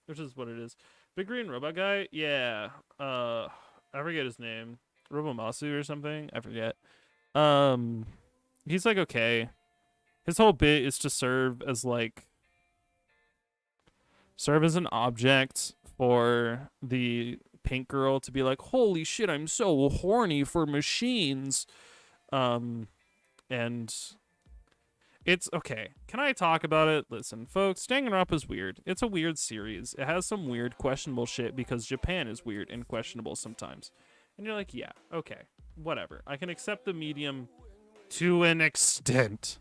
Which is what it is. Big green robot guy, yeah. I forget his name. Robomasu or something. I forget. He's like okay. His whole bit is to serve as an object for the pink girl to be like, holy shit, I'm so horny for machines. And it's okay. Can I talk about it? Listen, folks, Danganronpa is weird. It's a weird series. It has some weird, questionable shit because Japan is weird and questionable sometimes. And you're like, yeah, okay, whatever. I can accept the medium to an extent.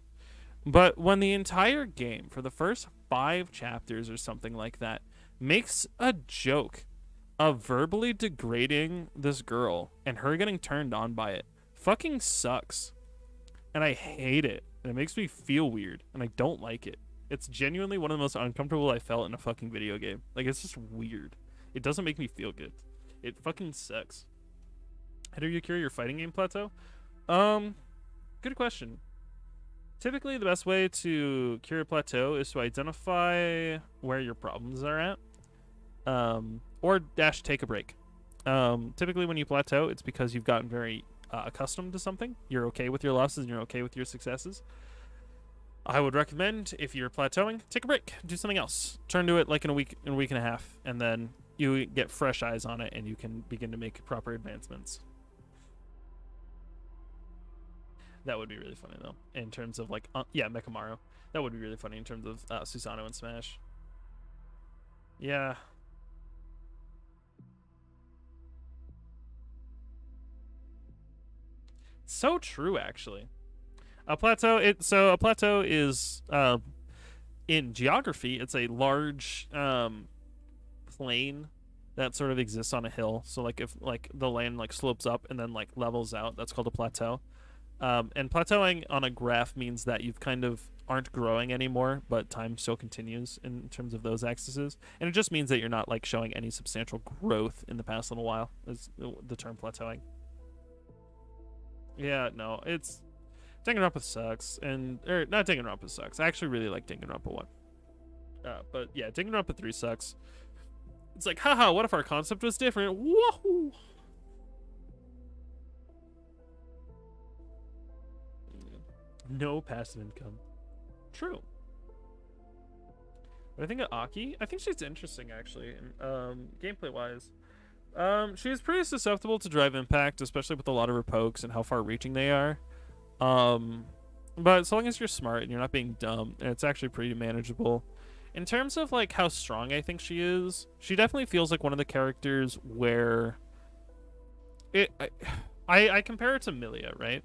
But when the entire game, for the first 5 chapters or something like that, makes a joke of verbally degrading this girl and her getting turned on by it, fucking sucks. And I hate it. And it makes me feel weird. And I don't like it. It's genuinely one of the most uncomfortable I felt in a fucking video game. Like, it's just weird. It doesn't make me feel good. It fucking sucks. How do you cure your fighting game plateau? Good question. Typically, the best way to cure a plateau is to identify where your problems are at, or dash take a break. Typically, when you plateau, it's because you've gotten very accustomed to something. You're okay with your losses and you're okay with your successes. I would recommend, if you're plateauing, take a break, do something else. Turn to it like in a week and a half, and then you get fresh eyes on it and you can begin to make proper advancements. That would be really funny, though, in terms of, like, yeah, Mechamaru. That would be really funny in terms of Susanoo and Smash. Yeah. So true, actually. A plateau is, in geography, it's a large plain that sort of exists on a hill. So, like, if, like, the land, like, slopes up and then, like, levels out, that's called a plateau. And plateauing on a graph means that you've kind of aren't growing anymore, but time still continues in terms of those axes. And it just means that you're not like showing any substantial growth in the past little while, is the term plateauing. Yeah, no, it's Danganronpa sucks, or not Danganronpa sucks. I actually really like Danganronpa 1. But yeah, Danganronpa 3 sucks. It's like, haha, what if our concept was different? Woohoo! No passive income. True. But I think of Aki, I think she's interesting actually, gameplay wise. She's pretty susceptible to drive impact, especially with a lot of her pokes and how far reaching they are. But as long as you're smart and you're not being dumb, it's actually pretty manageable. In terms of like how strong I think she is, she definitely feels like one of the characters where I compare it to Milia, right?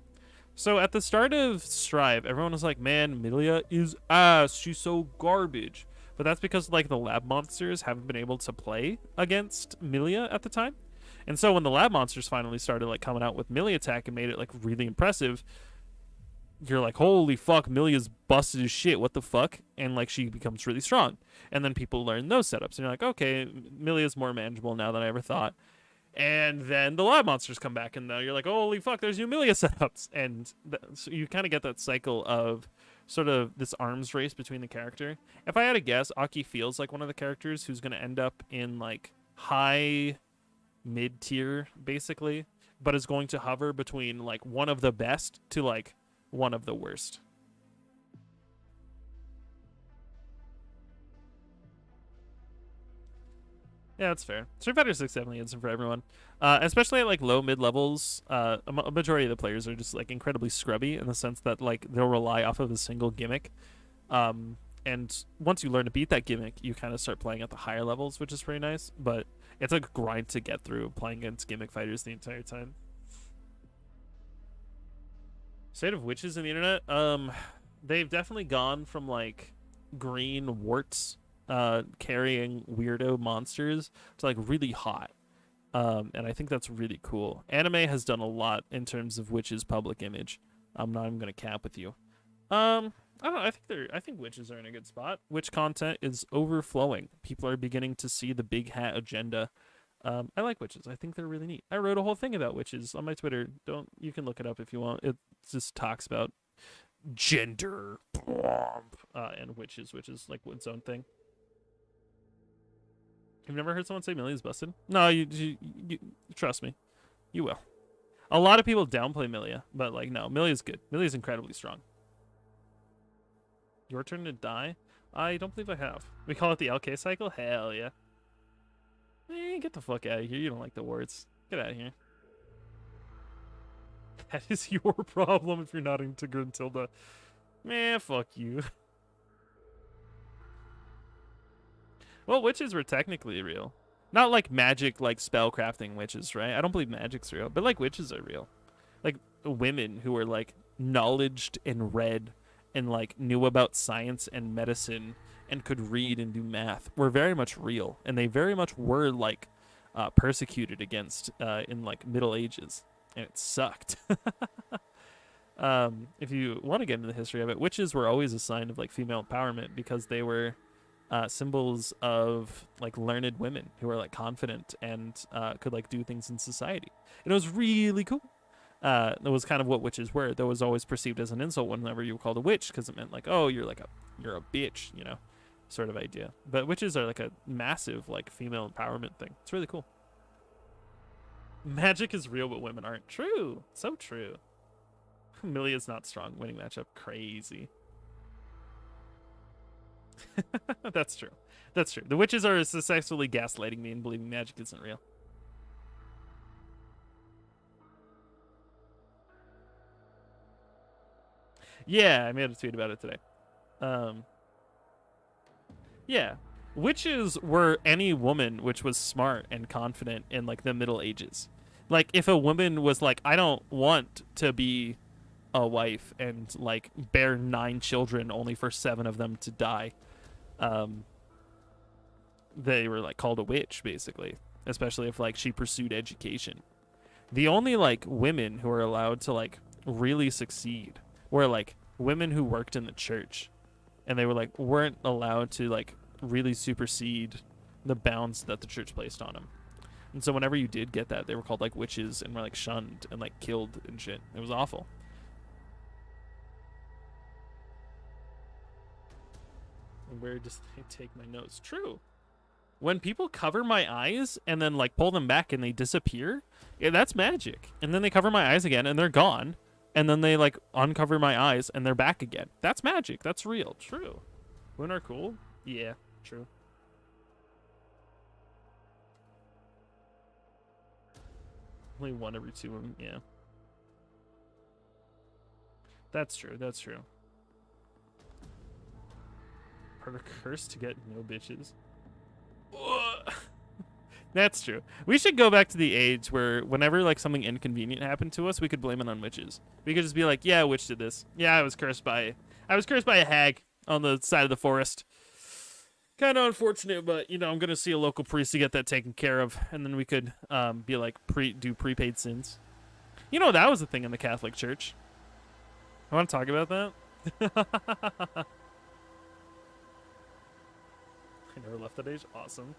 So at the start of Strive, everyone was like, man, Milia is ass, she's so garbage. But that's because like the lab monsters haven't been able to play against Milia at the time. And so when the lab monsters finally started like coming out with Milia attack and made it like really impressive, you're like, holy fuck, Milia's busted as shit, what the fuck? And like she becomes really strong. And then people learn those setups and you're like, okay, Milia's more manageable now than I ever thought. And then the lab monsters come back and you're like, holy fuck, there's new Milia setups. And so you kind of get that cycle of sort of this arms race between the character. If I had to guess, Aki feels like one of the characters who's going to end up in like high mid tier basically, but is going to hover between like one of the best to like one of the worst. Yeah, that's fair. Street Fighter 6 definitely isn't for everyone, especially at like low mid levels. A majority of the players are just like incredibly scrubby in the sense that like they'll rely off of a single gimmick, and once you learn to beat that gimmick, you kind of start playing at the higher levels, which is pretty nice. But it's a grind to get through playing against gimmick fighters the entire time. State of witches in the internet. They've definitely gone from like green warts carrying weirdo monsters to like really hot, and I think that's really cool. Anime has done a lot in terms of witches public image. I'm not even gonna cap with you. I don't know, I think witches are in a good spot. Witch content is overflowing. People are beginning to see the big hat agenda. I like witches. I think they're really neat. I wrote a whole thing about witches on my Twitter. You can look it up if you want. It just talks about gender and witches, which is like its own thing. You've never heard someone say Milia's busted? No, you trust me. You will. A lot of people downplay Milia, but like no, Milia's good. Milia's incredibly strong. Your turn to die? I don't believe I have. We call it the LK cycle? Hell yeah. Man, get the fuck out of here. You don't like the words. Get out of here. That is your problem if you're not into Gruntilda. Man, fuck you. Well, witches were technically real. Not like magic, like spellcrafting witches, right? I don't believe magic's real, but like witches are real. Like women who were like knowledged and read and like knew about science and medicine and could read and do math were very much real, and they very much were like persecuted against in like Middle Ages, and it sucked. If you want to get into the history of it, witches were always a sign of like female empowerment because they were symbols of like learned women who were like confident and could like do things in society, and it was really cool. That was kind of what witches were. That was always perceived as an insult whenever you were called a witch, because it meant like, oh, you're a bitch, you know, sort of idea. But witches are like a massive like female empowerment thing. It's really cool. Magic is real, but women aren't. True. So true. Milia's not strong. Winning matchup. Crazy. That's true. That's true. The witches are successfully gaslighting me and believing magic isn't real. Yeah, I made a tweet about it today. Yeah. Witches were any woman which was smart and confident in like the Middle Ages. Like if a woman was like, I don't want to be a wife and like bear 9 children only for 7 of them to die, they were like called a witch basically, especially if like she pursued education. The only like women who were allowed to like really succeed were like women who worked in the church, and they were like weren't allowed to like really supersede the bounds that the church placed on them. And so whenever you did get that, they were called like witches and were like shunned and like killed and shit. It was awful. Where does they take my nose? True. When people cover my eyes and then like pull them back and they disappear, yeah, that's magic. And then they cover my eyes again and they're gone. And then they like uncover my eyes and they're back again. That's magic. That's real. True. Women are cool? Yeah, true. Only one every 2 women, yeah. That's true, that's true. Part of curse to get no bitches. That's true. We should go back to the age where whenever like something inconvenient happened to us, we could blame it on witches. We could just be like, yeah, a witch did this. Yeah, I was cursed by a hag on the side of the forest. Kind of unfortunate, but you know, I'm gonna see a local priest to get that taken care of, and then we could be like do prepaid sins. You know, that was a thing in the Catholic Church. I want to talk about that. I never left that age. Awesome.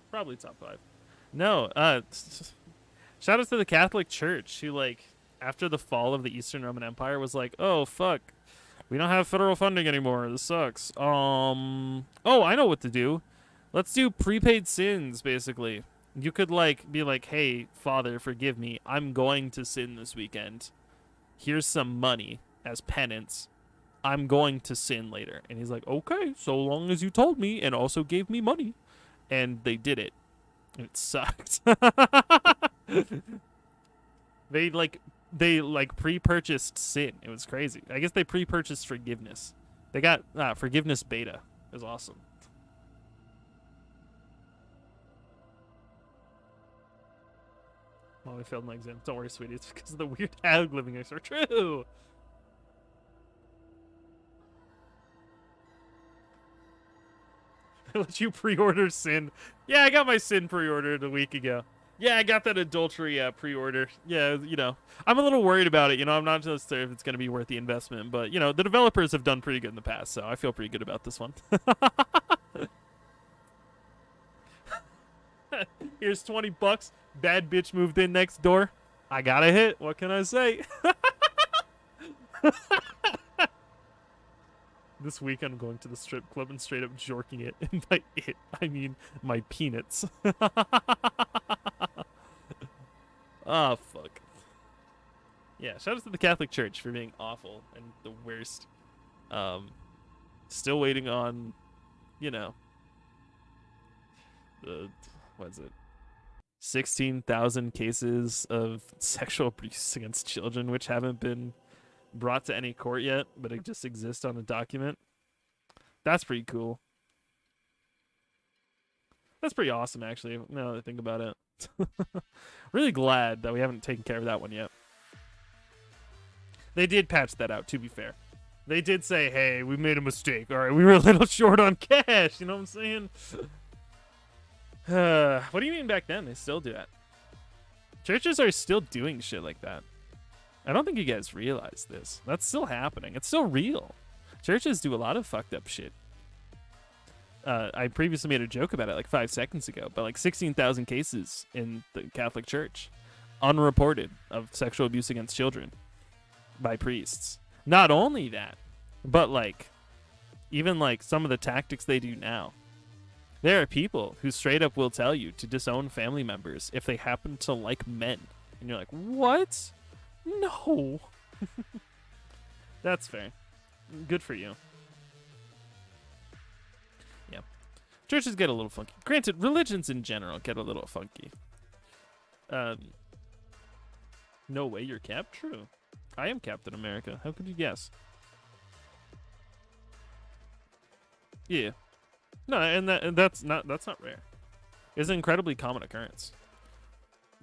Probably top 5. No, shout out to the Catholic Church, who like after the fall of the Eastern Roman Empire was like, oh fuck, we don't have federal funding anymore. This sucks. Oh, I know what to do. Let's do prepaid sins, basically. You could like be like, hey, Father, forgive me. I'm going to sin this weekend. Here's some money as penance. I'm going to sin later. And he's like, okay, so long as you told me and also gave me money. And they did it. And it sucked. They pre-purchased sin. It was crazy. I guess they pre-purchased forgiveness. They got forgiveness beta. It was awesome. Well, I failed my exam. Don't worry, sweetie. It's because of the weird hag living next door. True. I let you pre-order sin. Yeah, I got my sin pre-ordered a week ago. Yeah, I got that adultery pre-order. Yeah, you know, I'm a little worried about it. You know, I'm not just sure if it's going to be worth the investment, but you know, the developers have done pretty good in the past, so I feel pretty good about this one. Here's $20. Bad bitch moved in next door. I got a hit. What can I say? This week I'm going to the strip club and straight up jorking it. And by it, I mean my peanuts. Oh, fuck. Yeah, shout out to the Catholic Church for being awful and the worst. Still waiting on, you know, what is it? 16,000 cases of sexual abuse against children, which haven't been brought to any court yet, but it just exists on a document. That's pretty cool. That's pretty awesome, actually, now that I think about it. Really glad that we haven't taken care of that one yet. They did patch that out, to be fair. They did say, hey, we made a mistake. All right, we were a little short on cash. You know what I'm saying? What do you mean back then? They still do that. Churches are still doing shit like that. I don't think you guys realize this. That's still happening. It's still real. Churches do a lot of fucked up shit. I previously made a joke about it like 5 seconds ago, but like 16,000 cases in the Catholic Church, unreported, of sexual abuse against children by priests. Not only that, but like, even like some of the tactics they do now. There are people who straight up will tell you to disown family members if they happen to like men. And you're like, what? No. That's fair. Good for you. Yeah. Churches get a little funky. Granted, religions in general get a little funky. No way you're Cap? True. I am Captain America. How could you guess? Yeah. No, and that's not rare. It's an incredibly common occurrence.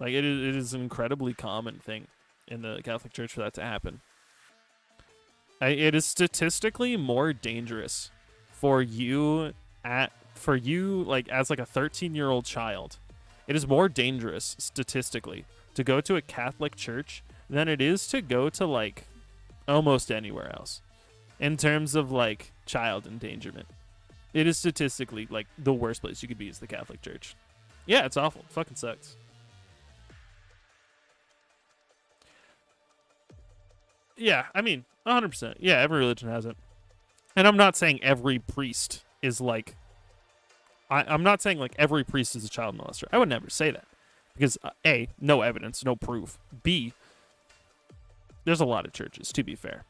Like it is an incredibly common thing in the Catholic Church for that to happen. It is statistically more dangerous for you like as like a 13-year-old child. It is more dangerous statistically to go to a Catholic church than it is to go to like almost anywhere else in terms of like child endangerment. It is statistically like the worst place you could be is the Catholic Church. Yeah, it's awful. It fucking sucks. Yeah, I mean, 100%. Yeah, every religion has it. And I'm not saying every priest is like, I'm not saying like every priest is a child molester. I would never say that because A, no evidence, no proof. B, there's a lot of churches, to be fair.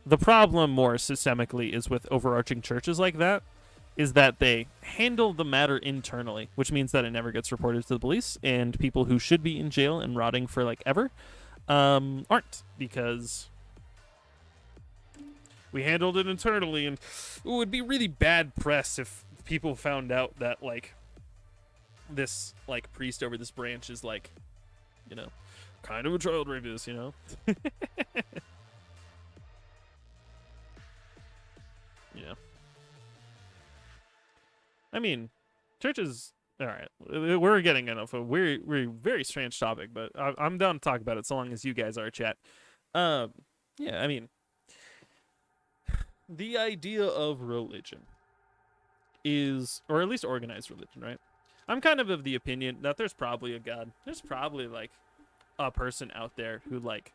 The problem more systemically is with overarching churches like that, is that they handle the matter internally, which means that it never gets reported to the police, and people who should be in jail and rotting for like ever aren't, because we handled it internally, and it would be really bad press if people found out that like this like priest over this branch is like, you know, kind of a child rapist, you know. Yeah. I mean, churches. All right, we're getting enough. We're very strange topic, but I'm down to talk about it so long as you guys are, chat. Yeah, I mean, the idea of religion is, or at least organized religion, right? I'm kind of the opinion that there's probably a God. There's probably like a person out there who like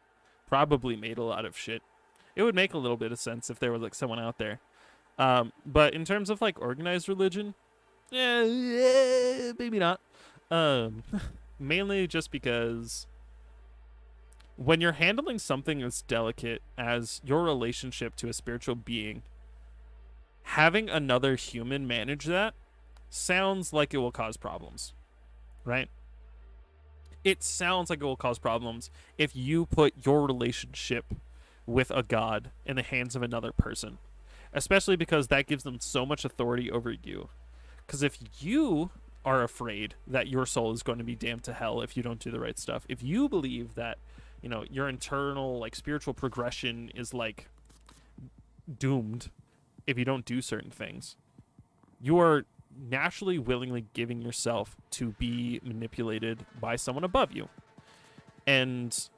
probably made a lot of shit. It would make a little bit of sense if there was like someone out there. But in terms of like organized religion, maybe not. Mainly just because when you're handling something as delicate as your relationship to a spiritual being, having another human manage that sounds like it will cause problems, right? It sounds like it will cause problems if you put your relationship with a god in the hands of another person, especially because that gives them so much authority over you. Because if you are afraid that your soul is going to be damned to hell if you don't do the right stuff, if you believe that, you know, your internal like spiritual progression is like doomed if you don't do certain things, you are naturally willingly giving yourself to be manipulated by someone above you. And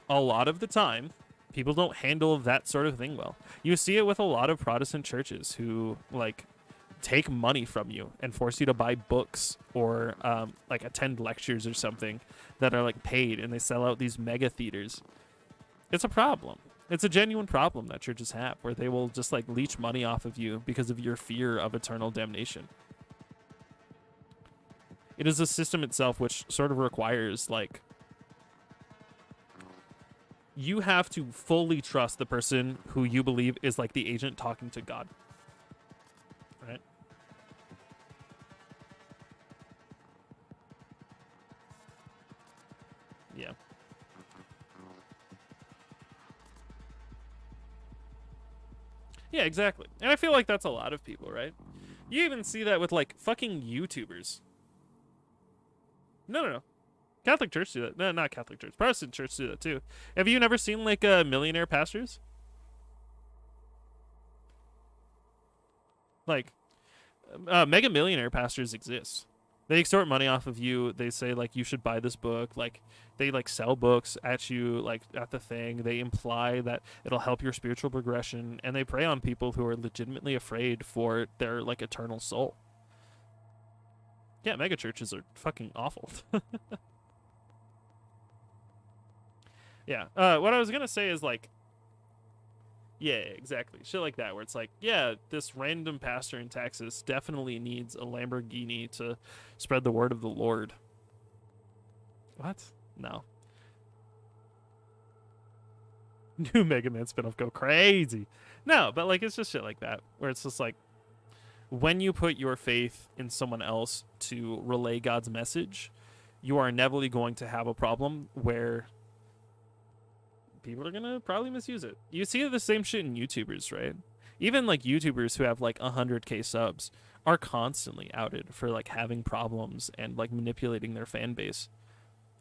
a lot of the time, people don't handle that sort of thing well. You see it with a lot of Protestant churches who like take money from you and force you to buy books or like attend lectures or something that are like paid, and they sell out these mega theaters. It's a problem. It's a genuine problem that churches have, where they will just like leech money off of you because of your fear of eternal damnation. It is a system itself which sort of requires like you have to fully trust the person who you believe is like the agent talking to God. Right? Yeah. Yeah, exactly. And I feel like that's a lot of people, right? You even see that with like fucking YouTubers. No. Catholic Church do that. No, not Catholic Church. Protestant Church do that too. Have you never seen like millionaire pastors? Like mega millionaire pastors exist. They extort money off of you. They say like you should buy this book. Like they like sell books at you like at the thing. They imply that it'll help your spiritual progression, and they prey on people who are legitimately afraid for their like eternal soul. Yeah, mega churches are fucking awful. Yeah. What I was gonna say is like, yeah, exactly. Shit like that, where it's like, yeah, this random pastor in Texas definitely needs a Lamborghini to spread the word of the Lord. What? No. New Mega Man spinoff go crazy. No, but like it's just shit like that, where it's just like when you put your faith in someone else to relay God's message, you are inevitably going to have a problem where people are gonna probably misuse it. You see the same shit in YouTubers, right? Even like YouTubers who have like 100K subs are constantly outed for like having problems and like manipulating their fan base.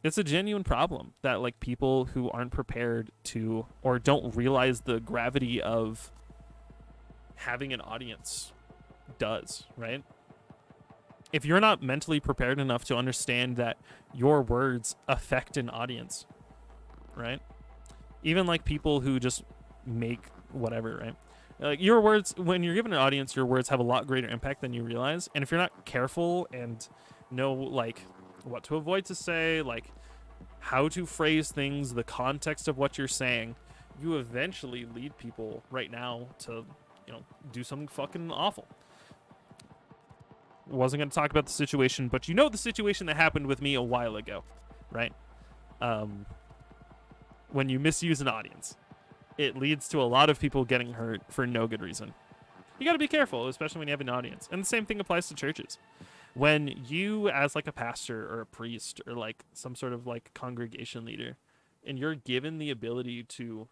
It's a genuine problem that like people who aren't prepared to or don't realize the gravity of having an audience does, right? If you're not mentally prepared enough to understand that your words affect an audience, right? Even like people who just make whatever, right? Like your words, when you're given an audience, your words have a lot greater impact than you realize. And if you're not careful and know like what to avoid to say, like how to phrase things, the context of what you're saying, you eventually lead people right now to do something fucking awful. Wasn't going to talk about the situation, but you know the situation that happened with me a while ago, right? When you misuse an audience, it leads to a lot of people getting hurt for no good reason. You got to be careful, especially when you have an audience. And the same thing applies to churches. When you, as like a pastor or a priest or like some sort of like congregation leader, and you're given the ability to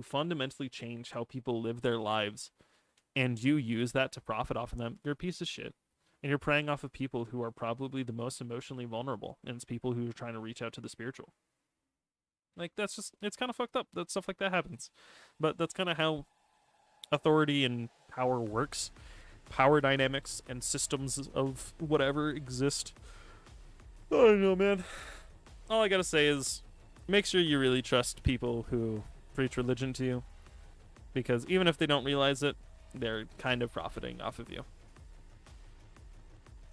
fundamentally change how people live their lives, and you use that to profit off of them, you're a piece of shit. And you're preying off of people who are probably the most emotionally vulnerable, and it's people who are trying to reach out to the spiritual. Like, it's kind of fucked up that stuff like that happens. But that's kind of how authority and power works. Power dynamics and systems of whatever exist. I don't know, man. All I gotta say is, make sure you really trust people who preach religion to you. Because even if they don't realize it, they're kind of profiting off of you.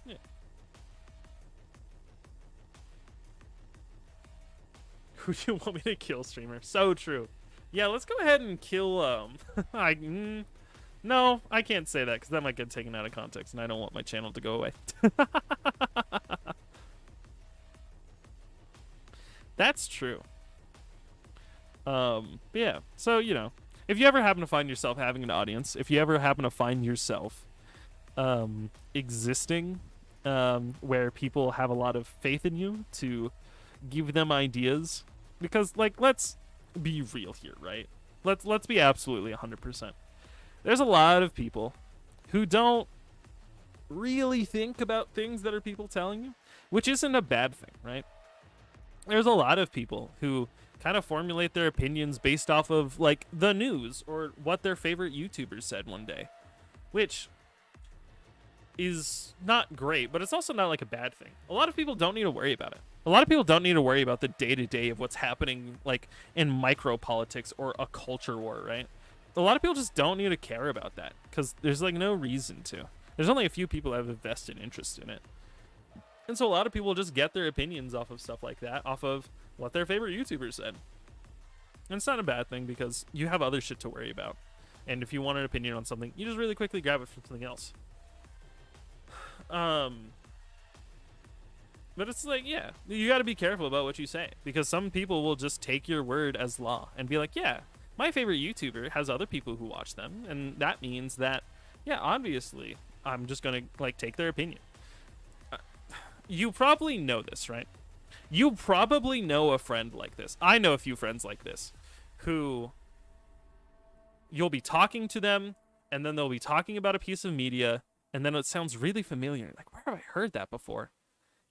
Yeah. Who do you want me to kill, streamer? So true. Yeah, let's go ahead and kill, no, I can't say that because that might get taken out of context, and I don't want my channel to go away. That's true. Yeah, so, if you ever happen to find yourself having an audience, if you ever happen to find yourself existing where people have a lot of faith in you to give them ideas, because, like, let's be real here, right? Let's be absolutely 100%. There's a lot of people who don't really think about things that are people telling you, which isn't a bad thing, right? There's a lot of people who kind of formulate their opinions based off of, like, the news or what their favorite YouTuber said one day, which is not great, but it's also not, like, a bad thing. A lot of people don't need to worry about it. A lot of people don't need to worry about the day-to-day of what's happening, like, in micro-politics or a culture war, right? A lot of people just don't need to care about that because there's, like, no reason to. There's only a few people that have a vested interest in it. And so a lot of people just get their opinions off of stuff like that, off of what their favorite YouTuber said. And it's not a bad thing because you have other shit to worry about. And if you want an opinion on something, you just really quickly grab it from something else. But it's like, yeah, you got to be careful about what you say because some people will just take your word as law and be like, yeah, my favorite YouTuber has other people who watch them, and that means that, yeah, obviously, I'm just gonna, like, take their opinion. You probably know this, right? You probably know a friend like this. I know a few friends like this, who you'll be talking to them, and then they'll be talking about a piece of media, and then it sounds really familiar. Like, where have I heard that before?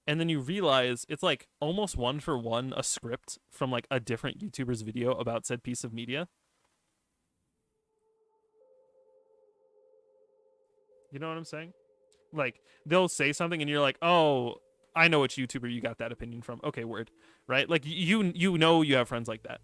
And then you realize it's like almost one for one a script from like a different YouTuber's video about said piece of media. You know what I'm saying? Like, they'll say something and you're like, oh, I know which YouTuber you got that opinion from. Okay, word. Right? Like, you know you have friends like that.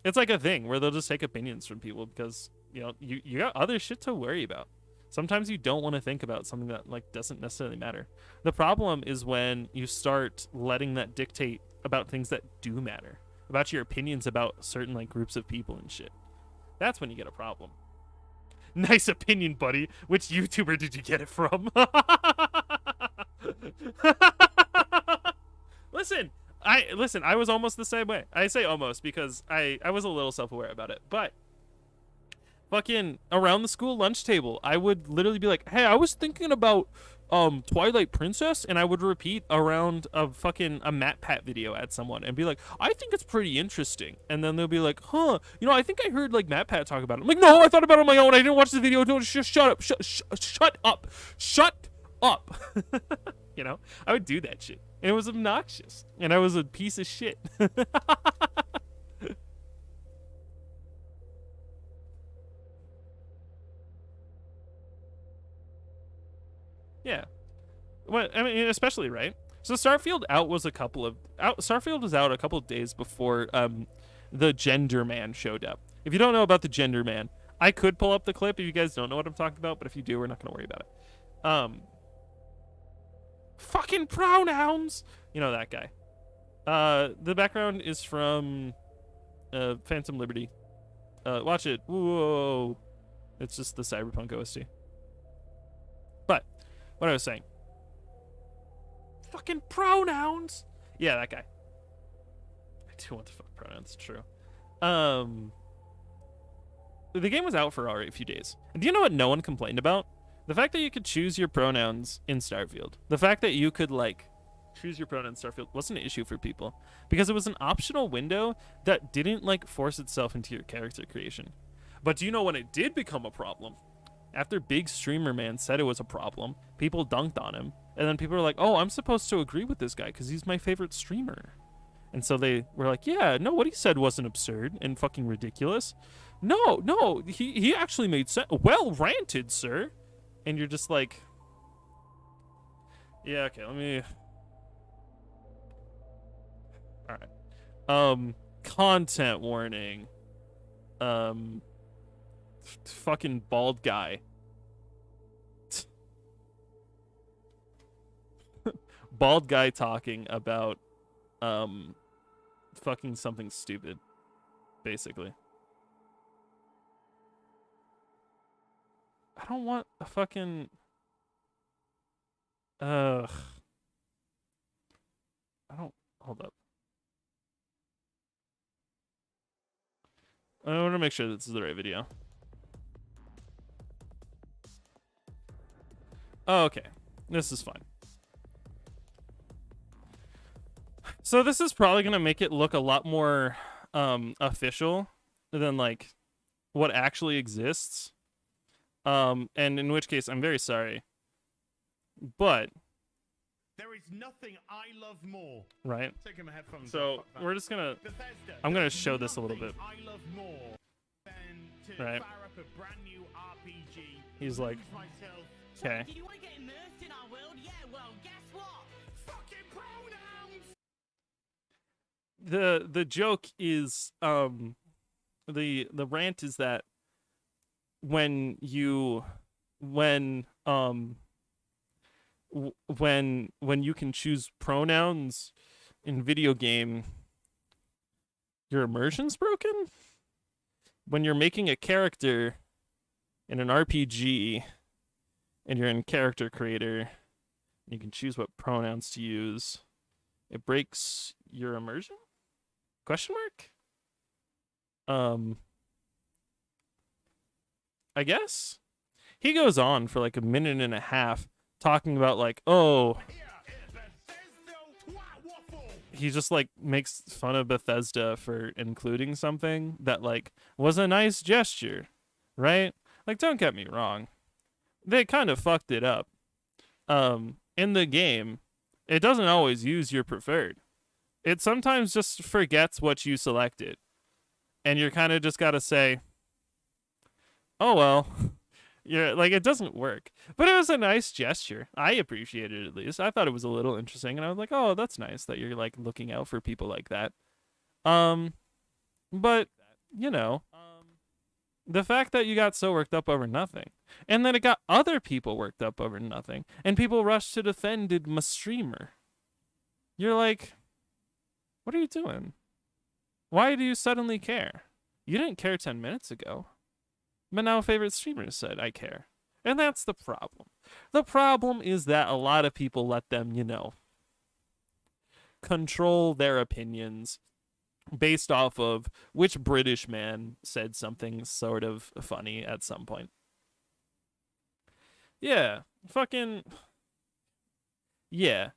It's like a thing where they'll just take opinions from people because, you got other shit to worry about. Sometimes you don't want to think about something that, like, doesn't necessarily matter. The problem is when you start letting that dictate about things that do matter, about your opinions about certain, like, groups of people and shit. That's when you get a problem. Nice opinion, buddy. Which YouTuber did you get it from? Listen, I was almost the same way. I say almost because I was a little self-aware about it, but fucking around the school lunch table, I would literally be like, hey, I was thinking about Twilight Princess, and I would repeat around a MatPat video at someone and be like, I think it's pretty interesting. And then they'll be like, huh, I think I heard like MatPat talk about it. I'm like, no, I thought about it on my own. I didn't watch the video. Don't shut up. Shut up. Shut up. I would do that shit. And it was obnoxious. And I was a piece of shit. Yeah. Well, I mean, especially, right? So Starfield was out a couple of days before the Gender Man showed up. If you don't know about the Gender Man, I could pull up the clip if you guys don't know what I'm talking about, but if you do, we're not going to worry about it. Fucking pronouns! You know that guy. The background is from Phantom Liberty. Watch it. Whoa. It's just the Cyberpunk OST. But what I was saying, fucking pronouns. Yeah, that guy. I do want the fuck pronouns. True. The game was out for already a few days. And do you know what no one complained about? The fact that you could choose your pronouns in Starfield. The fact that you could, like, choose your pronouns in Starfield wasn't an issue for people. Because it was an optional window that didn't, like, force itself into your character creation. But do you know when it did become a problem? After Big Streamer Man said it was a problem, people dunked on him. And then people were like, oh, I'm supposed to agree with this guy because he's my favorite streamer. And so they were like, yeah, no, what he said wasn't absurd and fucking ridiculous. No, he actually made sense. Well ranted, sir. And you're just like, yeah, okay, let me. All right. Content warning. Fucking bald guy. Bald guy talking about, fucking something stupid, basically. I don't want a fucking... Ugh. I don't... Hold up. I want to make sure this is the right video. Oh, okay. This is fine. So this is probably going to make it look a lot more official than, like, what actually exists. And in which case, I'm very sorry. But... There is nothing I love more. Right. Taking my headphones So, off, we're just going to... Bethesda, I'm going to there is show this a little bit. nothing I love more than to Right. fire up a brand new RPG. He's like, lose myself. okay. Did you want to get immersed in our world? Yeah, well, guess what? Fucking pronouns! The joke is the rant is that when you can choose pronouns in video game, your immersion's broken. When you're making a character in an RPG and you're in character creator, you can choose what pronouns to use. It breaks your immersion? Question mark? I guess. He goes on for like a minute and a half talking about like, oh, he just like makes fun of Bethesda for including something that like was a nice gesture, right? Like, don't get me wrong. They kind of fucked it up. In the game, it doesn't always use your preferred. It sometimes just forgets what you selected. And you're kind of just got to say, oh, well, you're like, it doesn't work. But it was a nice gesture. I appreciated it at least. I thought it was a little interesting. And I was like, oh, that's nice that you're like looking out for people like that. But, you know, the fact that you got so worked up over nothing, and then it got other people worked up over nothing, and people rushed to defend my streamer. You're like, what are you doing? Why do you suddenly care? You didn't care 10 minutes ago. But now favorite streamer said, I care. And that's the problem. The problem is that a lot of people let them, you know, control their opinions based off of which British man said something sort of funny at some point. Yeah, fucking... Yeah.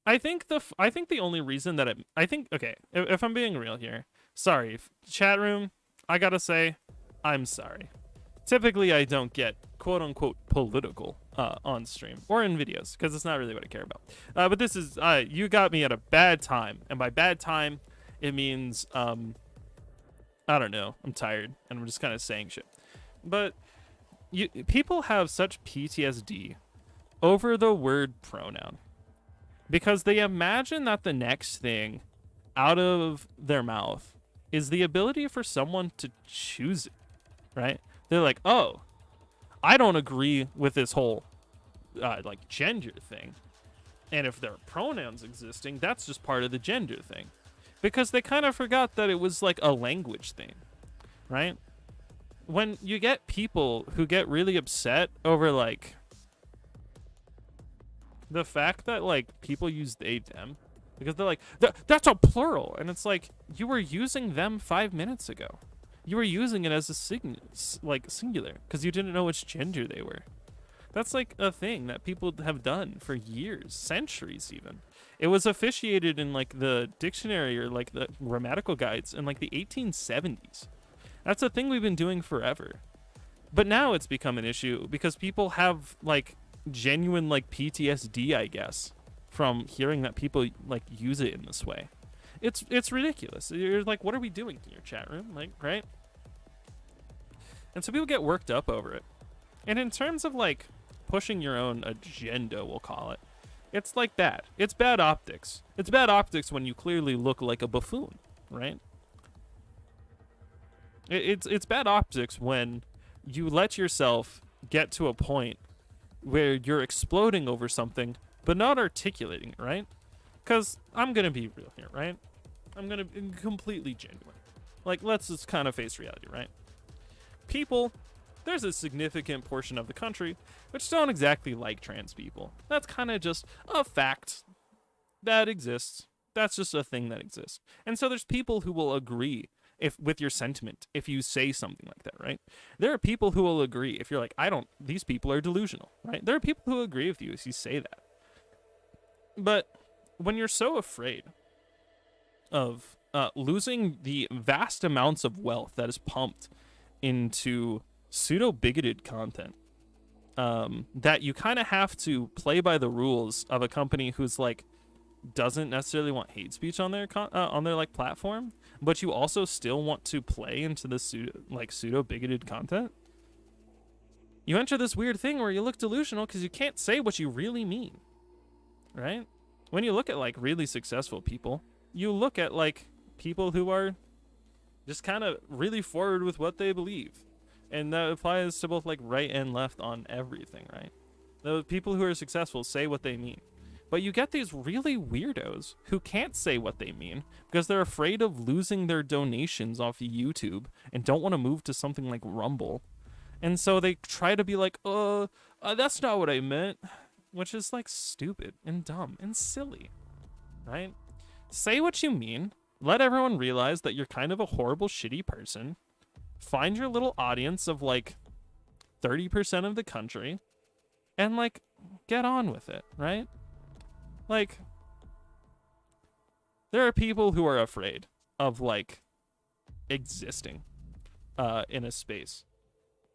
I think the only reason that okay, if I'm being real here, sorry, chat room, I gotta say, I'm sorry. Typically, I don't get quote-unquote political on stream or in videos because it's not really what I care about. But this is, you got me at a bad time. And by bad time, it means, I don't know, I'm tired and I'm just kind of saying shit. But people have such PTSD over the word pronoun because they imagine that the next thing out of their mouth is the ability for someone to choose it, right? They're like, oh, I don't agree with this whole, like, gender thing. And if there are pronouns existing, that's just part of the gender thing. Because they kind of forgot that it was, like, a language thing, right? when you get people who get really upset over like the fact that like people use they them because they're like that's a plural, and it's like you were using them 5 minutes ago. You were using it as a singular because you didn't know which gender they were. That's like a thing that people have done for years, centuries even. It was officiated in like the dictionary or like the grammatical guides in like the 1870s. That's a thing we've been doing forever. But now it's become an issue because people have like genuine like PTSD, I guess, from hearing that people like use it in this way. It's ridiculous. You're like, what are we doing in your chat room? Like, right? And so people get worked up over it. And in terms of like pushing your own agenda, we'll call it, it's like bad. It's bad optics. It's bad optics when you clearly look like a buffoon, right? It's bad optics when you let yourself get to a point where you're exploding over something but not articulating it, right? Because I'm going to be real here, right? I'm going to be completely genuine. Like, let's just kind of face reality, right? People, there's a significant portion of the country which don't exactly like trans people. That's kind of just a fact that exists. That's just a thing that exists. And so there's people who will agree with your sentiment if you say something like that, right? There are people who will agree if you're like, these people are delusional, right? There are people who agree with you if you say that. But when you're so afraid of losing the vast amounts of wealth that is pumped into pseudo-bigoted content, that you kind of have to play by the rules of a company who's like doesn't necessarily want hate speech on their like platform, but you also still want to play into the pseudo bigoted content. You enter this weird thing where you look delusional because you can't say what you really mean, right? When you look at like really successful people, you look at like people who are just kind of really forward with what they believe, and that applies to both like right and left on everything, right? The people who are successful say what they mean. But you get these really weirdos who can't say what they mean because they're afraid of losing their donations off YouTube and don't want to move to something like Rumble. And so they try to be like, that's not what I meant, which is like stupid and dumb and silly, right? Say what you mean. Let everyone realize that you're kind of a horrible, shitty person. Find your little audience of like 30% of the country and like get on with it, right? Like, there are people who are afraid of, like, existing in a space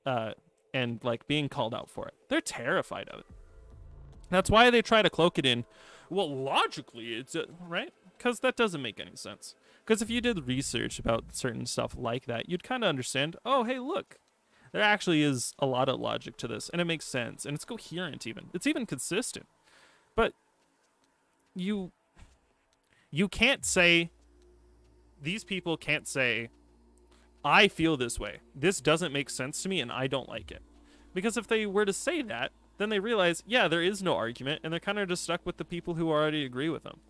and, like, being called out for it. They're terrified of it. That's why they try to cloak it in, well, logically, it's, right? Because that doesn't make any sense. Because if you did research about certain stuff like that, you'd kind of understand, oh, hey, look, there actually is a lot of logic to this, and it makes sense, and it's coherent even. It's even consistent. But you can't say, these people can't say, I feel this way. This doesn't make sense to me and I don't like it. Because if they were to say that, then they realize, yeah, there is no argument, and they're kind of just stuck with the people who already agree with them.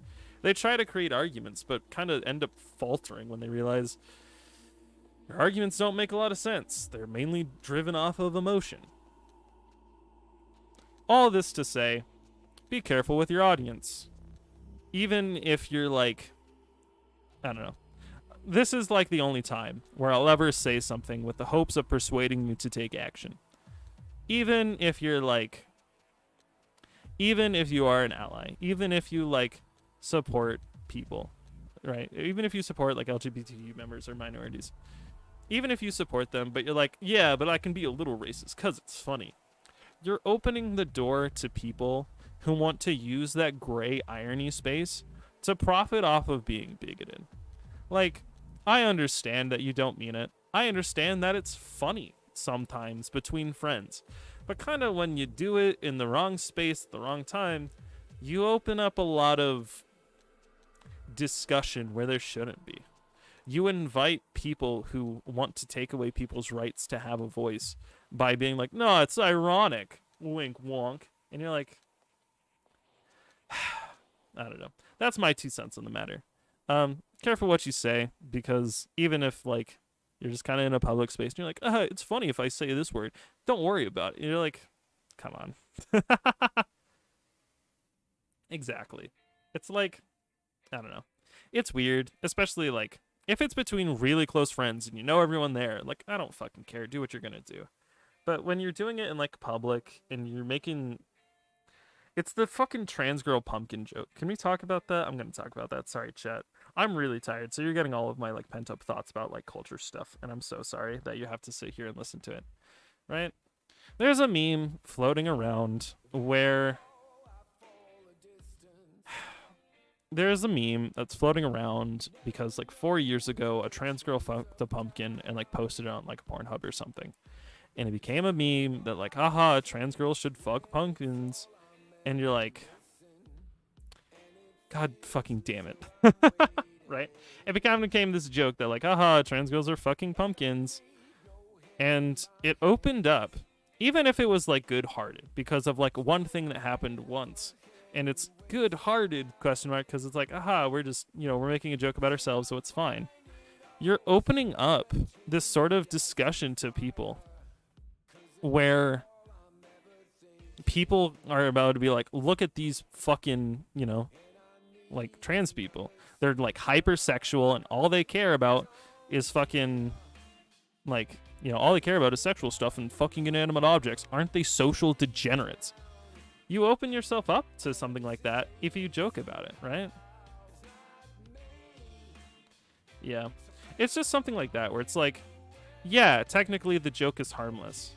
They try to create arguments, but kind of end up faltering when they realize their arguments don't make a lot of sense. They're mainly driven off of emotion. All this to say, be careful with your audience. Even if you're like, I don't know. This is like the only time where I'll ever say something with the hopes of persuading you to take action. Even if you're like, even if you are an ally, even if you like support people, right? Even if you support like LGBTQ members or minorities, even if you support them, but you're like, yeah, but I can be a little racist because it's funny. You're opening the door to people who want to use that gray irony space to profit off of being bigoted. Like, I understand that you don't mean it. I understand that it's funny sometimes between friends. But kind of when you do it in the wrong space at the wrong time, you open up a lot of discussion where there shouldn't be. You invite people who want to take away people's rights to have a voice by being like, no, it's ironic, wink wonk. And you're like, I don't know. That's my 2 cents on the matter. Careful what you say, because even if like You're just kind of in a public space and you're like, it's funny if I say this word. Don't worry about it. And you're like, come on. Exactly. It's like, I don't know. It's weird, especially like if it's between really close friends and you know everyone there. Like, I don't fucking care. Do what you're gonna do. But when you're doing it in like public and you're making, it's the fucking trans girl pumpkin joke. Can we talk about that? I'm gonna talk about that. Sorry, chat. I'm really tired, so you're getting all of my like pent up thoughts about like culture stuff, and I'm so sorry that you have to sit here and listen to it. Right? There's a meme floating around where there's a meme that's floating around because like 4 years ago a trans girl fucked a pumpkin and like posted it on like Pornhub or something, and it became a meme that like, haha, trans girls should fuck pumpkins, and you're like, god fucking damn it. Right? It became this joke that like, haha, trans girls are fucking pumpkins, and it opened up, even if it was like good-hearted because of like one thing that happened once. And it's good-hearted, question mark, because it's like, aha, we're just, we're making a joke about ourselves, so it's fine. You're opening up this sort of discussion to people where people are about to be like, look at these fucking, like trans people. They're like hypersexual and all they care about is fucking, like, all they care about is sexual stuff and fucking inanimate objects. Aren't they social degenerates? You open yourself up to something like that if you joke about it, right? Yeah. It's just something like that where it's like, yeah, technically the joke is harmless.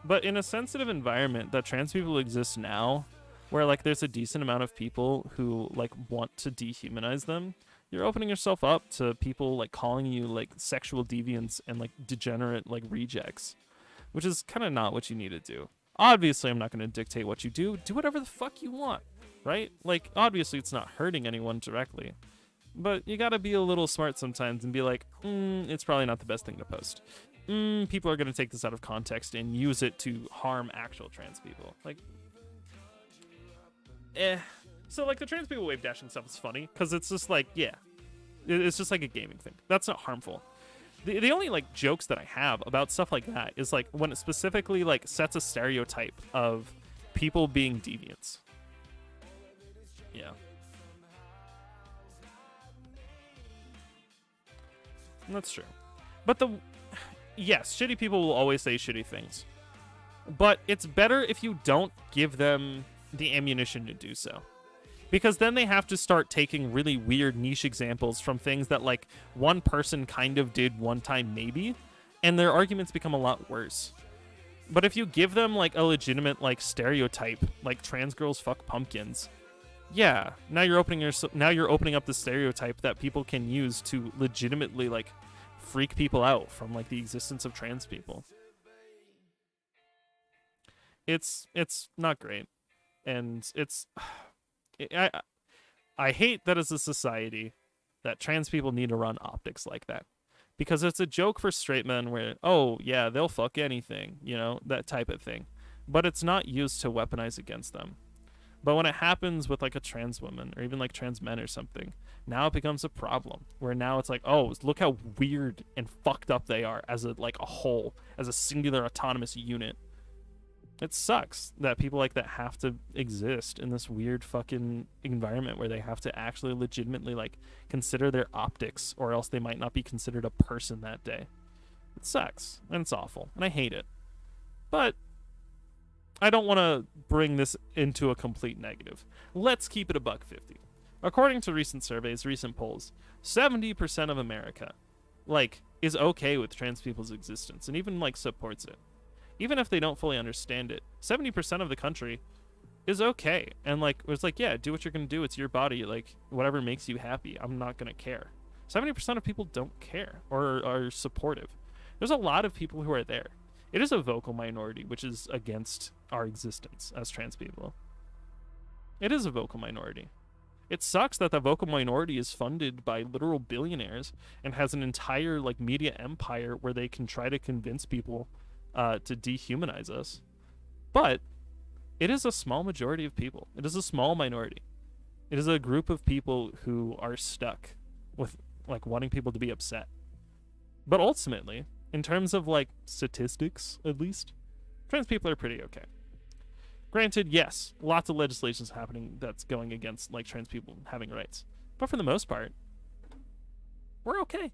But in a sensitive environment that trans people exist now, where like there's a decent amount of people who like want to dehumanize them, you're opening yourself up to people like calling you like sexual deviants and like degenerate like rejects, which is kind of not what you need to do. Obviously, I'm not going to dictate what you do. Do whatever the fuck you want, right? Like, obviously, it's not hurting anyone directly. But you got to be a little smart sometimes and be like, it's probably not the best thing to post. People are going to take this out of context and use it to harm actual trans people. Like, So, like, the trans people wave dashing stuff is funny because it's just like, yeah, it's just like a gaming thing. That's not harmful. The only like jokes that I have about stuff like that is like when it specifically like sets a stereotype of people being deviants. Yeah. That's true. But yes, shitty people will always say shitty things. But it's better if you don't give them the ammunition to do so. Because then they have to start taking really weird niche examples from things that like one person kind of did one time maybe, and their arguments become a lot worse. But if you give them like a legitimate like stereotype, like trans girls fuck pumpkins, yeah, now you're opening up the stereotype that people can use to legitimately like freak people out from like the existence of trans people. It's not great, and it's. I hate that as a society that trans people need to run optics like that, because it's a joke for straight men where, oh yeah, they'll fuck anything, that type of thing, but it's not used to weaponize against them. But when it happens with like a trans woman or even like trans men or something, now it becomes a problem where now it's like, oh, look how weird and fucked up they are as a whole, as a singular autonomous unit. It sucks that people like that have to exist in this weird fucking environment where they have to actually legitimately like consider their optics, or else they might not be considered a person that day. It sucks, and it's awful, and I hate it. But I don't want to bring this into a complete negative. Let's keep it $1.50. According to recent surveys, recent polls, 70% of America is okay with trans people's existence and even supports it. Even if they don't fully understand it, 70% of the country is okay. And it's yeah, do what you're going to do. It's your body. Whatever makes you happy, I'm not going to care. 70% of people don't care or are supportive. There's a lot of people who are there. It is a vocal minority, which is against our existence as trans people. It is a vocal minority. It sucks that the vocal minority is funded by literal billionaires and has an entire media empire where they can try to convince people to dehumanize us. But it is a small majority of people. It is a small minority. It is a group of people who are stuck with wanting people to be upset. But ultimately, in terms of like statistics, at least, trans people are pretty okay. Granted, yes, lots of legislation's happening that's going against like trans people having rights. But for the most part, we're okay.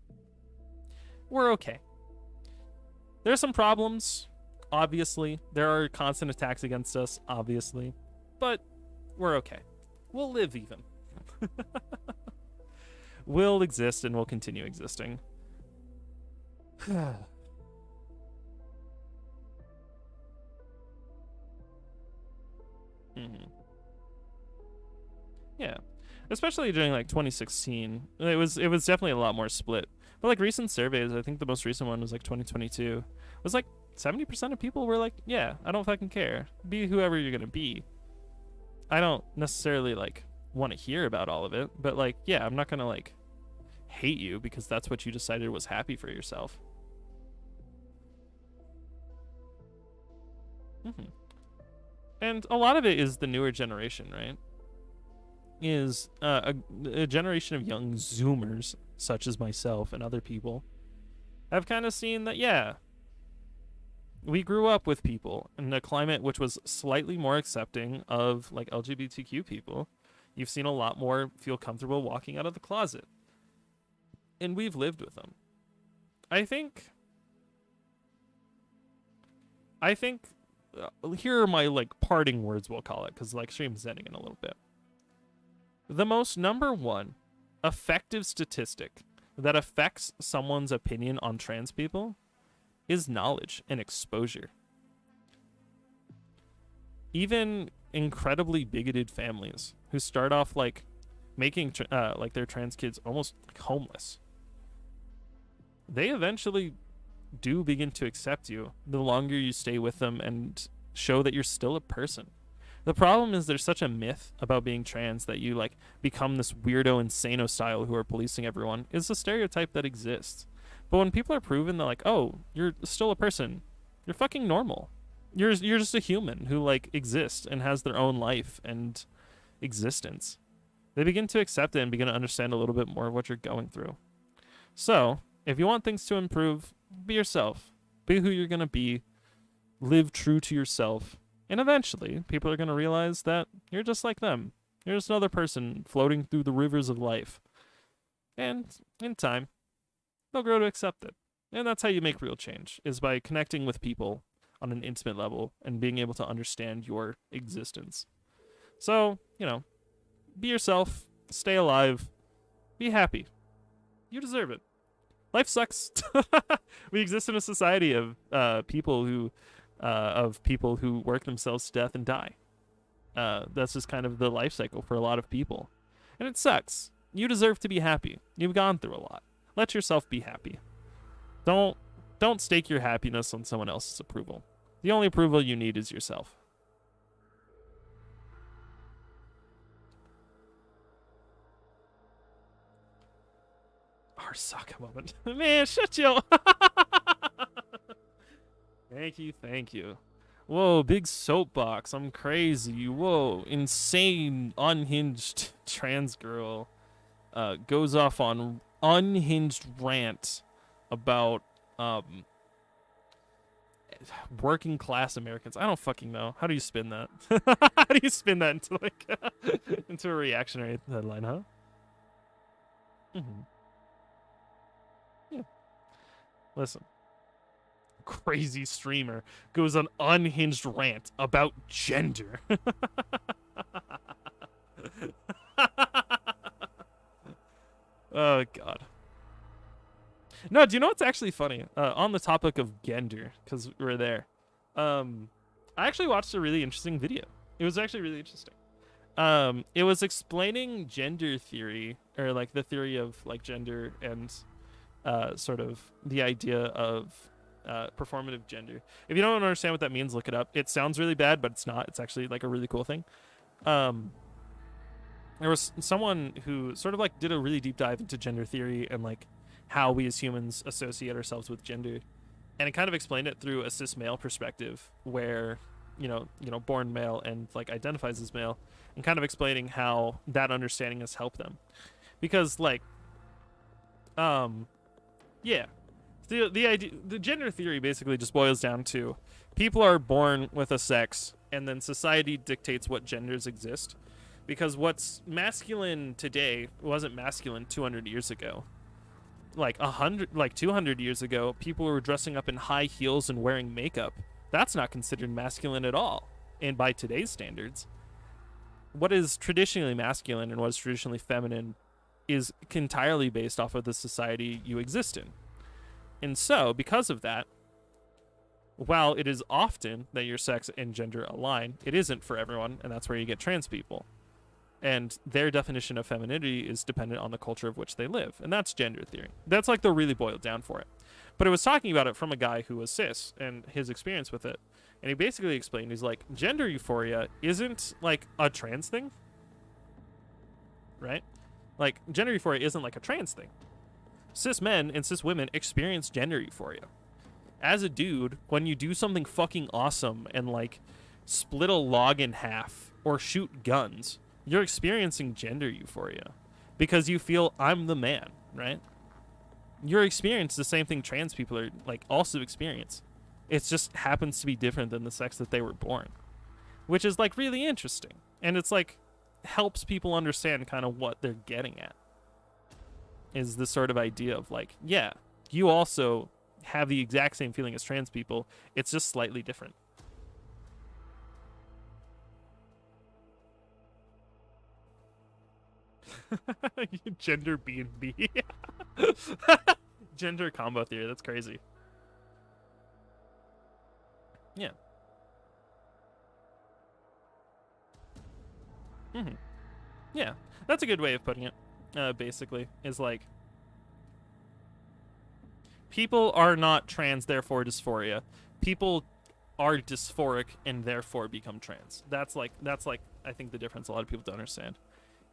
We're okay. There's some problems, obviously. There are constant attacks against us, obviously. But we're okay. We'll live even. We'll exist and we'll continue existing. Yeah, especially during like 2016, it was definitely a lot more split. But like recent surveys, I think the most recent one was like 2022. It was like 70% of people were like, "Yeah, I don't fucking care. Be whoever you're gonna be." I don't necessarily like want to hear about all of it, but like, yeah, I'm not gonna like hate you because that's what you decided was happy for yourself. And a lot of it is the newer generation, right? Is a generation of young Zoomers, such as myself and other people, have kind of seen that, yeah, we grew up with people in a climate which was slightly more accepting of like LGBTQ people. You've seen a lot more feel comfortable walking out of the closet. And we've lived with them. I think here are my like parting words, we'll call it, because like stream's ending in a little bit. The most number one effective statistic that affects someone's opinion on trans people is knowledge and exposure. Even incredibly bigoted families who start off like making like their trans kids almost like homeless, they eventually do begin to accept you the longer you stay with them and show that you're still a person. The problem is there's such a myth about being trans that you like become this weirdo insano style who are policing everyone. It's a stereotype that exists. But when people are proven that like, oh, you're still a person, you're fucking normal. You're just a human who like exists and has their own life and existence. They begin to accept it and begin to understand a little bit more of what you're going through. So, if you want things to improve, be yourself. Be who you're going to be. Live true to yourself. And eventually, people are going to realize that you're just like them. You're just another person floating through the rivers of life. And in time, they'll grow to accept it. And that's how you make real change, is by connecting with people on an intimate level and being able to understand your existence. So, you know, be yourself, stay alive, be happy. You deserve it. Life sucks. We exist in a society of people who work themselves to death and die. That's just kind of the life cycle for a lot of people. And it sucks. You deserve to be happy. You've gone through a lot. Let yourself be happy. Don't stake your happiness on someone else's approval. The only approval you need is yourself. Arasaka moment. Man, shut you. Thank you. Whoa, big soapbox. I'm crazy. Whoa, insane, unhinged trans girl goes off on unhinged rant about working class Americans. I don't fucking know. How do you spin that? How do you spin that into like into a reactionary headline, huh? Yeah. Listen. Crazy streamer goes on unhinged rant about gender. Oh god. No, do you know what's actually funny? On the topic of gender, because we're there. I actually watched a really interesting video. It was actually really interesting. It was explaining gender theory, or like the theory of like gender and sort of the idea of performative gender. If you don't understand what that means, look it up. It sounds really bad, but it's not. It's actually like a really cool thing. There was someone who sort of like did a really deep dive into gender theory and like how we as humans associate ourselves with gender, and it kind of explained it through a cis male perspective, where you know born male and like identifies as male, and kind of explaining how that understanding has helped them, because like yeah, The gender theory basically just boils down to people are born with a sex, and then society dictates what genders exist. Because what's masculine today wasn't masculine 200 years ago. Like 200 years ago, people were dressing up in high heels and wearing makeup. That's not considered masculine at all. And by today's standards, what is traditionally masculine and what is traditionally feminine is entirely based off of the society you exist in. And so, because of that, while it is often that your sex and gender align, it isn't for everyone, and that's where you get trans people. And their definition of femininity is dependent on the culture of which they live. And that's gender theory. That's like the really boiled down for it. But it was talking about it from a guy who was cis and his experience with it. And he basically explained, he's like, gender euphoria isn't like a trans thing. Right? Like, gender euphoria isn't like a trans thing. Cis men and cis women experience gender euphoria. As a dude, when you do something fucking awesome and like split a log in half or shoot guns, you're experiencing gender euphoria because you feel I'm the man, right? You're experiencing the same thing trans people are like also experience. It just happens to be different than the sex that they were born, which is like really interesting. And it's like helps people understand kind of what they're getting at. Is this sort of idea of like, yeah, you also have the exact same feeling as trans people. It's just slightly different. Gender B&B. Gender combo theory. That's crazy. Yeah. Yeah. That's a good way of putting it. Basically, is like people are not trans, therefore dysphoria. People are dysphoric and therefore become trans. That's like I think the difference a lot of people don't understand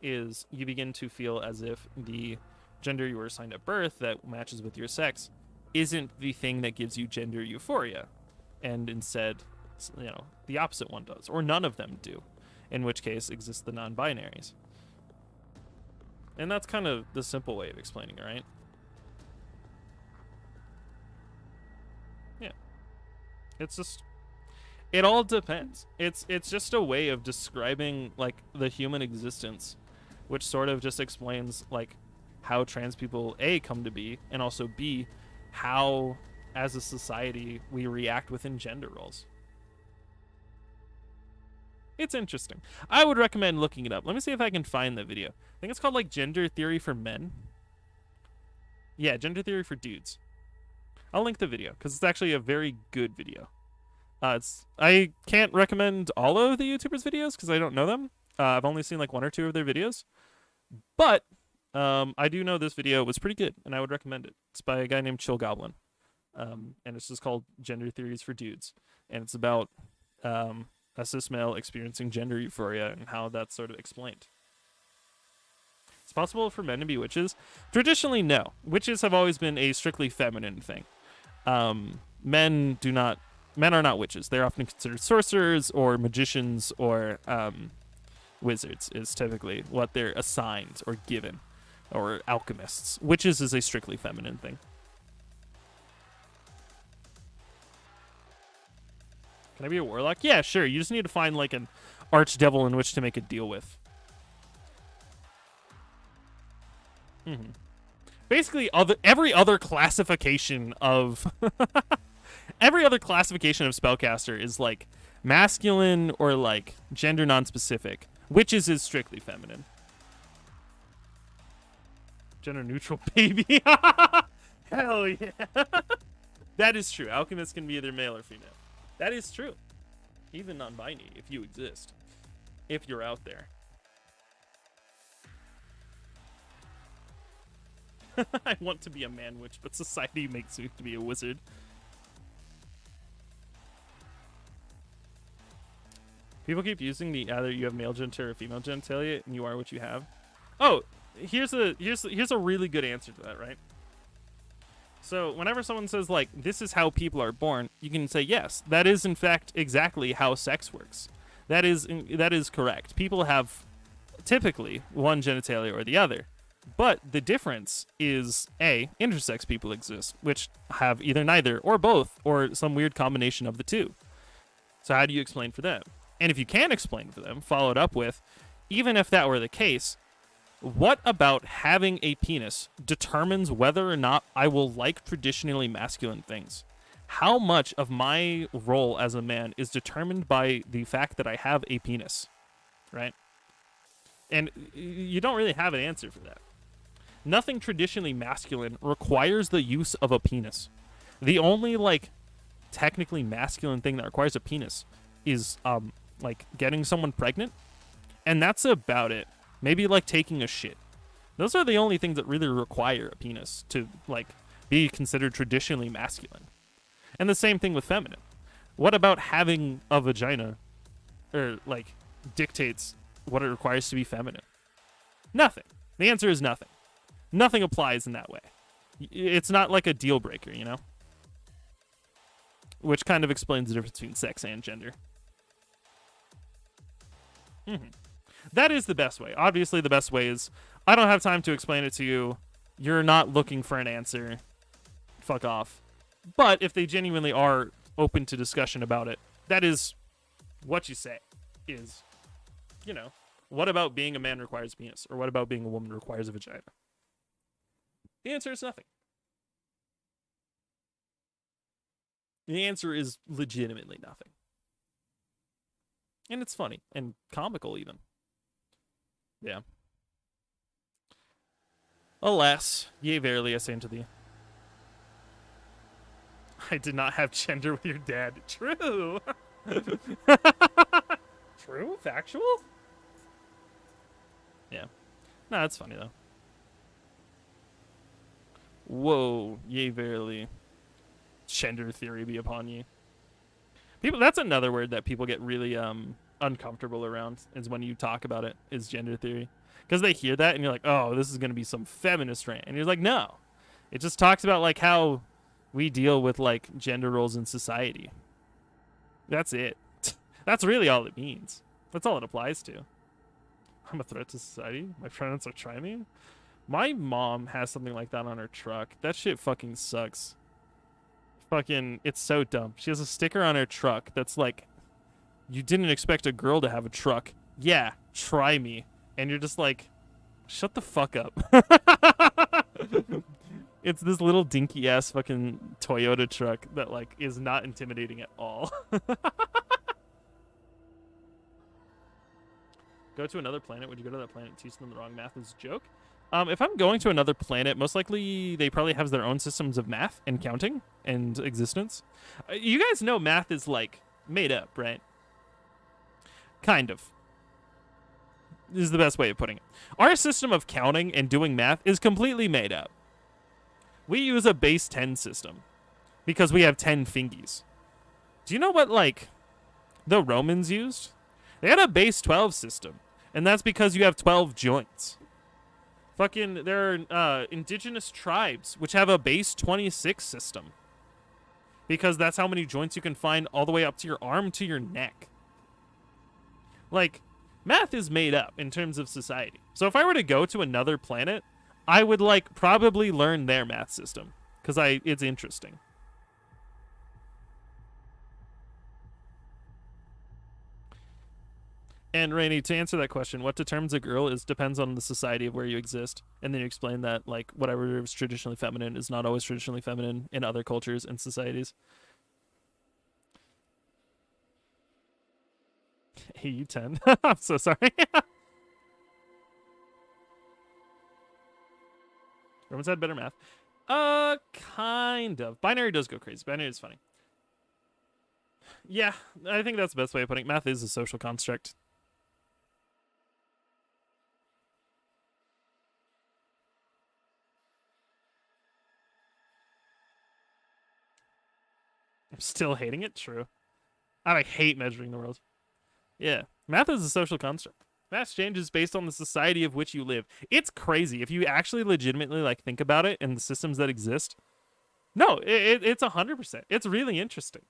is you begin to feel as if the gender you were assigned at birth that matches with your sex isn't the thing that gives you gender euphoria, and instead, you know, the opposite one does, or none of them do, in which case exist the non-binaries. And that's kind of the simple way of explaining it, right? Yeah. It's just, it all depends. It's just a way of describing like the human existence, which sort of just explains like how trans people A come to be, and also B, how as a society we react within gender roles. It's interesting. I would recommend looking it up. Let me see if I can find the video. I think it's called like Gender Theory for Men. Yeah, Gender Theory for Dudes. I'll link the video because it's actually a very good video. I can't recommend all of the YouTubers' videos because I don't know them. I've only seen like one or two of their videos. But I do know this video was pretty good and I would recommend it. It's by a guy named Chill Goblin. And it's just called Gender Theories for Dudes. And it's about a cis male experiencing gender euphoria and how that's sort of explained. It's possible for men to be witches. Traditionally, no. Witches have always been a strictly feminine thing. Men are not witches. They're often considered sorcerers or magicians or wizards is typically what they're assigned or given, or alchemists. Witches is a strictly feminine thing. Can I be a warlock? Yeah, sure. You just need to find like an archdevil in which to make a deal with. Basically, every other classification of every other classification of spellcaster is like masculine or like gender non-specific. Witches is strictly feminine. Gender neutral, baby. Hell yeah. That is true. Alchemists can be either male or female. That is true. Even non-binary, if you exist. If you're out there. I want to be a man witch, but society makes me to be a wizard. People keep using the either you have male genitalia or female genitalia, and you are what you have. Oh, here's a really good answer to that, right? So whenever someone says like this is how people are born, you can say yes, that is in fact exactly how sex works. That is correct. People have typically one genitalia or the other. But the difference is, A, intersex people exist, which have either neither or both or some weird combination of the two. So how do you explain for them? And if you can explain for them, follow it up with, even if that were the case, what about having a penis determines whether or not I will like traditionally masculine things? How much of my role as a man is determined by the fact that I have a penis, right? And you don't really have an answer for that. Nothing traditionally masculine requires the use of a penis. The only, like, technically masculine thing that requires a penis is, like, getting someone pregnant. And that's about it. Maybe, like, taking a shit. Those are the only things that really require a penis to, like, be considered traditionally masculine. And the same thing with feminine. What about having a vagina, or, like, dictates what it requires to be feminine? Nothing. The answer is nothing. Nothing applies in that way. It's not like a deal breaker, you know? Which kind of explains the difference between sex and gender. That is the best way. Obviously, the best way is, I don't have time to explain it to you. You're not looking for an answer. Fuck off. But if they genuinely are open to discussion about it, that is what you say. Is, you know, what about being a man requires a penis? Or what about being a woman requires a vagina? The answer is nothing. The answer is legitimately nothing. And it's funny and comical even. Yeah. Alas, yea verily I say unto thee, I did not have gender with your dad. True. True? Factual? Yeah. No, that's funny though. Whoa, yea verily. Gender theory be upon ye. People, that's another word that people get really uncomfortable around, is when you talk about it, is gender theory. Because they hear that and you're like, oh, this is going to be some feminist rant. And you're like, no. It just talks about like how we deal with like gender roles in society. That's it. That's really all it means. That's all it applies to. I'm a threat to society. My pronouns are try me. My mom has something like that on her truck. That shit fucking sucks. Fucking, it's so dumb. She has a sticker on her truck that's like, you didn't expect a girl to have a truck. Yeah, try me. And you're just like, shut the fuck up. It's this little dinky ass fucking Toyota truck that like is not intimidating at all. Go to another planet. Would you go to that planet and teach them the wrong math as a joke? If I'm going to another planet, most likely they probably have their own systems of math and counting and existence. You guys know math is like made up, right? Kind of. This is the best way of putting it. Our system of counting and doing math is completely made up. We use a base 10 system because we have 10 fingies. Do you know what, like, the Romans used? They had a base 12 system, and that's because you have 12 joints. Fucking, there are indigenous tribes which have a base 26 system because that's how many joints you can find all the way up to your arm to your neck. Like, math is made up in terms of society. So if I were to go to another planet, I would like probably learn their math system because it's interesting. And Rainey, to answer that question, what determines a girl depends on the society of where you exist. And then you explain that like whatever is traditionally feminine is not always traditionally feminine in other cultures and societies. Hey, you 10. I'm so sorry. Romans had better math. Kind of. Binary does go crazy. Binary is funny. Yeah, I think that's the best way of putting it. Math is a social construct. I'm still hating it? True. I like hate measuring the world. Yeah. Math is a social construct. Math changes based on the society of which you live. It's crazy. If you actually legitimately like think about it and the systems that exist. No, it's 100%. It's really interesting.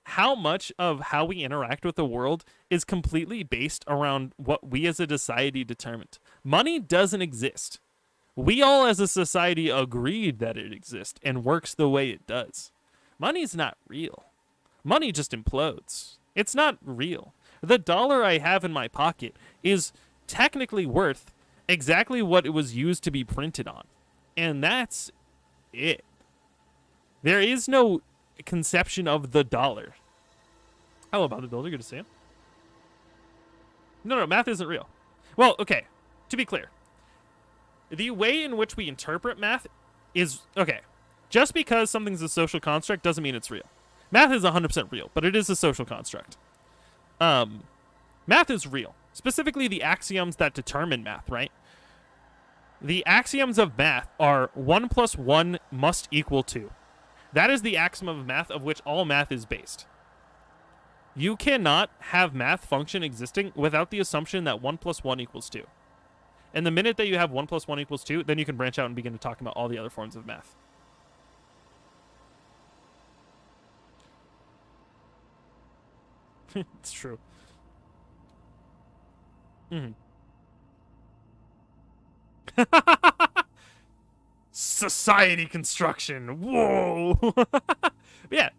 How much of how we interact with the world is completely based around what we as a society determined. Money doesn't exist. We all as a society agreed that it exists and works the way it does. Money's not real. Money just implodes. It's not real. The dollar I have in my pocket is technically worth exactly what it was used to be printed on. And that's it. There is no conception of the dollar. How about the builder? Good to see you. No, math isn't real. Well, okay. To be clear, the way in which we interpret math is okay. Just because something's a social construct doesn't mean it's real. Math is 100% real, but it is a social construct. Math is real. Specifically, the axioms that determine math, right? The axioms of math are 1 + 1 must equal 2. That is the axiom of math of which all math is based. You cannot have math function existing without the assumption that 1 + 1 = 2. And the minute that you have 1 + 1 = 2, then you can branch out and begin to talk about all the other forms of math. It's true. Society construction. Whoa. Yeah.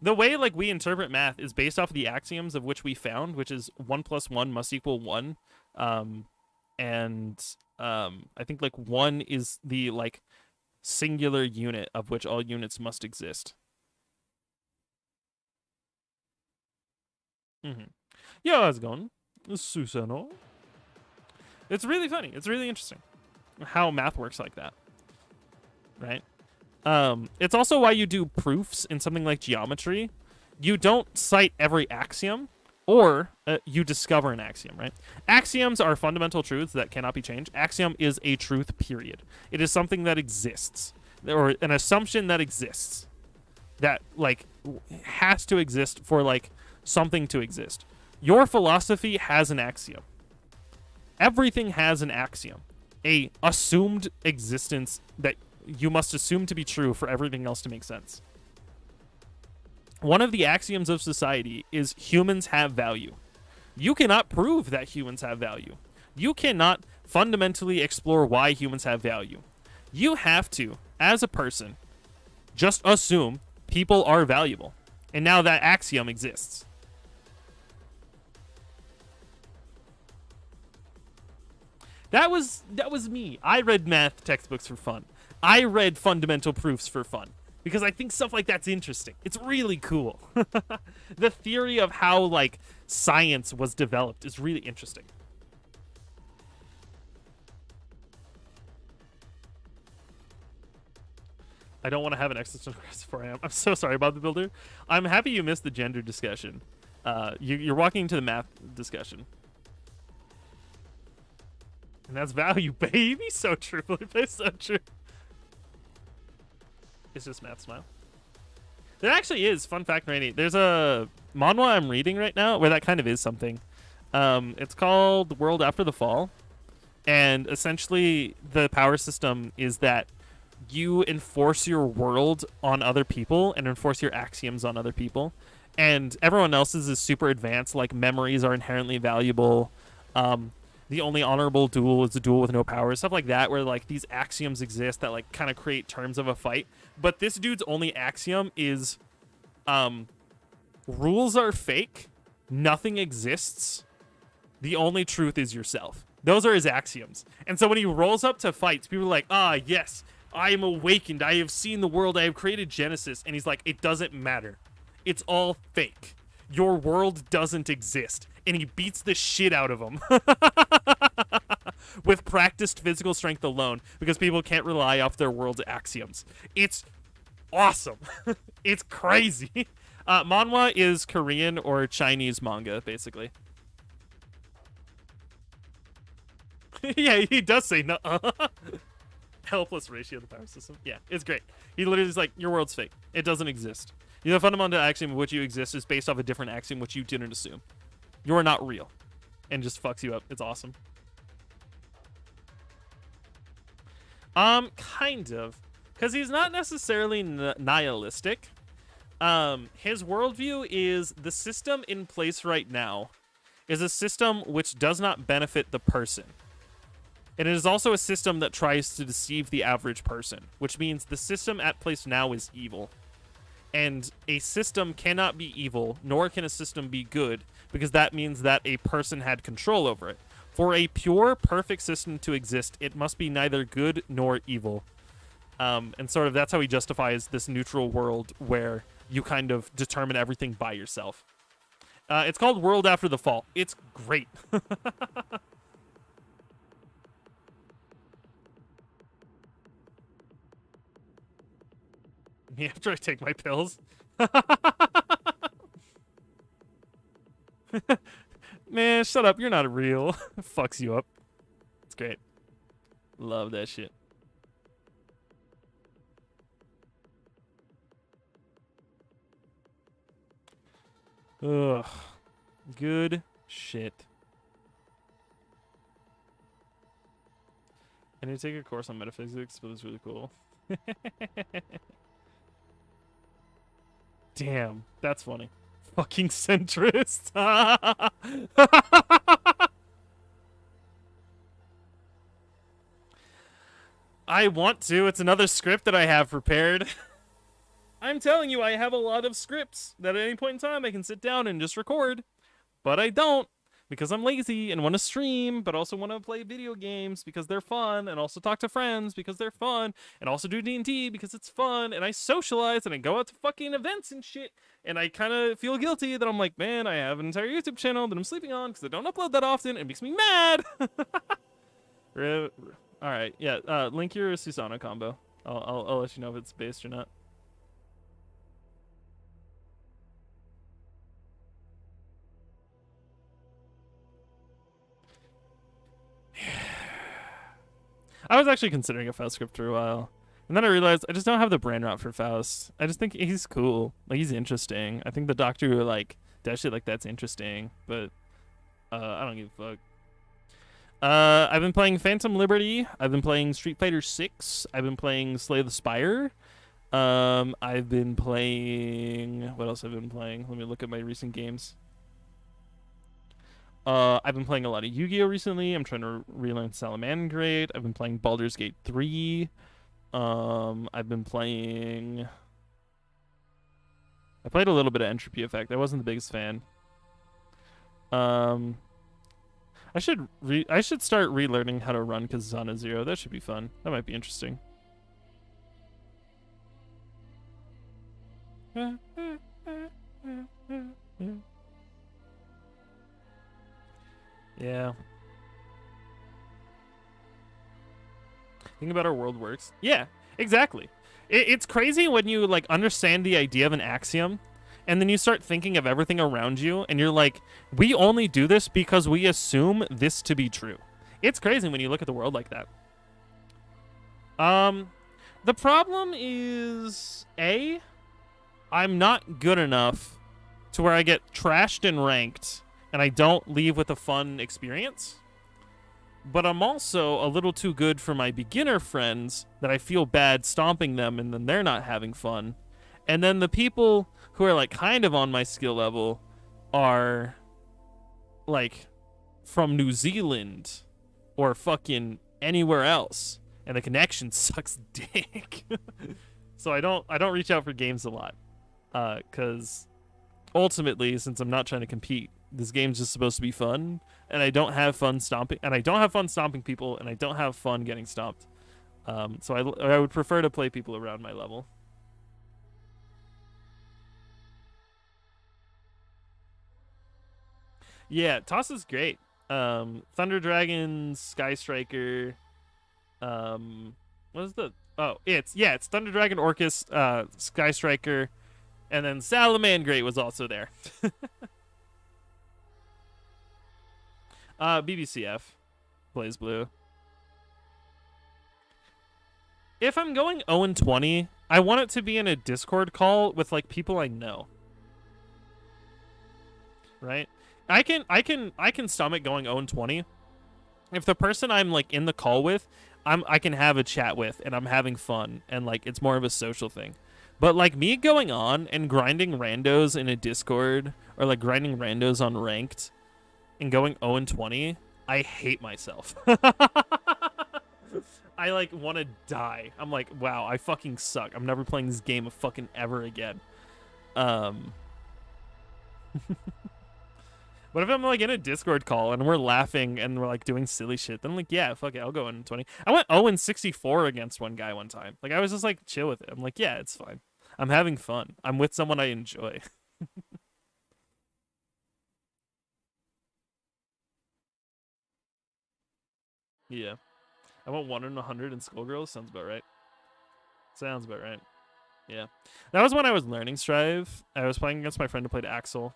The way like we interpret math is based off of the axioms of which we found, which is 1 + 1 must equal 1. And I think like 1 is the like singular unit of which all units must exist. Yo, how's it going? Susano. It's really funny. It's really interesting how math works like that. Right? It's also why you do proofs in something like geometry. You don't cite every axiom, or you discover an axiom, right? Axioms are fundamental truths that cannot be changed. Axiom is a truth, period. It is something that exists, or an assumption that exists, that like has to exist for like something to exist. Your philosophy has an axiom. Everything has an axiom, a assumed existence that you must assume to be true for everything else to make sense. One of the axioms of society is humans have value. You cannot prove that humans have value. You cannot fundamentally explore why humans have value. You have to, as a person, just assume people are valuable. And now that axiom exists. That was me. I read math textbooks for fun. I read fundamental proofs for fun because I think stuff like that's interesting. It's really cool. The theory of how like science was developed is really interesting. I don't want to have an existential crisis before I am. I'm so sorry about the builder. I'm happy you missed the gender discussion. You're walking into the math discussion. And that's value, baby. So true, Felipe. So true. It's just math smile. There actually is, fun fact, Rainy. There's a manhwa I'm reading right now where that kind of is something. It's called The World After the Fall. And essentially the power system is that you enforce your world on other people and enforce your axioms on other people. And everyone else's is super advanced, like memories are inherently valuable. The only honorable duel is a duel with no power, stuff like that, where like these axioms exist that like kind of create terms of a fight. But this dude's only axiom is rules are fake, nothing exists, the only truth is yourself. Those are his axioms. And so when he rolls up to fights, people are like, ah, yes, I am awakened, I have seen the world, I have created Genesis. And he's like, it doesn't matter, it's all fake, your world doesn't exist. And he beats the shit out of him with practiced physical strength alone because people can't rely off their world's axioms. It's awesome. It's crazy. Manhwa is Korean or Chinese manga, basically. Yeah, he does say no. Helpless ratio of the power system. Yeah, it's great. He literally is like, your world's fake. It doesn't exist. The fundamental axiom of which you exist is based off a different axiom which you didn't assume. You're not real. And just fucks you up. It's awesome. Kind of. Because he's not necessarily nihilistic. His worldview is the system in place right now is a system which does not benefit the person. And it is also a system that tries to deceive the average person, which means the system at place now is evil. And a system cannot be evil, nor can a system be good, because that means that a person had control over it. For a pure, perfect system to exist, it must be neither good nor evil. And sort of that's how he justifies this neutral world where you kind of determine everything by yourself. It's called World After the Fall. It's great. After I take my pills. Man, shut up. You're not real. Fucks you up. It's great. Love that shit. Ugh. Good shit. I need to take a course on metaphysics, but it's really cool. Damn, that's funny. Fucking centrist. I want to. It's another script that I have prepared. I'm telling you, I have a lot of scripts that at any point in time I can sit down and just record. But I don't, because I'm lazy and want to stream, but also want to play video games because they're fun, and also talk to friends because they're fun, and also do D&D because it's fun, and I socialize, and I go out to fucking events and shit, and I kind of feel guilty that I'm like, man, I have an entire YouTube channel that I'm sleeping on because I don't upload that often, and it makes me mad! Alright, yeah, link your Susanna combo. I'll let you know if it's based or not. I was actually considering a Faust script for a while. And then I realized I just don't have the brain rot for Faust. I just think he's cool. Like, he's interesting. I think the Doctor Who, like, does shit like that's interesting. But, I don't give a fuck. I've been playing Phantom Liberty. I've been playing Street Fighter 6. I've been playing Slay the Spire. I've been playing... What else have I been playing? Let me look at my recent games. I've been playing a lot of Yu-Gi-Oh! Recently. I'm trying to relearn Salamangreat. I've been playing Baldur's Gate 3. I've been playing... I played a little bit of Entropy Effect. I wasn't the biggest fan. I should start relearning how to run Kazana Zero. That should be fun. That might be interesting. Yeah. Think about how our world works. Yeah, exactly. It's crazy when you like understand the idea of an axiom, and then you start thinking of everything around you, and you're like, we only do this because we assume this to be true. It's crazy when you look at the world like that. The problem is, I'm not good enough to where I get trashed and ranked, and I don't leave with a fun experience. But I'm also a little too good for my beginner friends that I feel bad stomping them, and then they're not having fun. And then the people who are like kind of on my skill level are like from New Zealand or fucking anywhere else, and the connection sucks dick. So I don't reach out for games a lot, because ultimately, since I'm not trying to compete, this game's just supposed to be fun, and I don't have fun stomping, people, and I don't have fun getting stomped. So I would prefer to play people around my level. Yeah, Toss is great. Thunder Dragon, Sky Striker. What is the? Oh, it's Thunder Dragon, Orcus, Sky Striker, and then Salamangreat was also there. BBCF, Blaze Blue. If I'm going 0-20, I want it to be in a Discord call with like people I know. Right? I can stomach going 0-20 if the person I'm like in the call with, I can have a chat with, and I'm having fun, and like it's more of a social thing. But like me going on and grinding randos in a Discord, or like grinding randos on ranked and going 0-20, I hate myself. I like want to die. I'm like, wow, I fucking suck. I'm never playing this game of fucking ever again. But if I'm like in a Discord call and we're laughing and we're like doing silly shit, then I'm like, yeah, fuck it, I'll go in 20. I went 0-64 against one guy one time. Like I was just like chill with it. I'm like, yeah, it's fine. I'm having fun. I'm with someone I enjoy. Yeah. I went 1 in 100 in Skullgirls. Sounds about right. Sounds about right. Yeah. That was when I was learning Strive. I was playing against my friend who played Axel.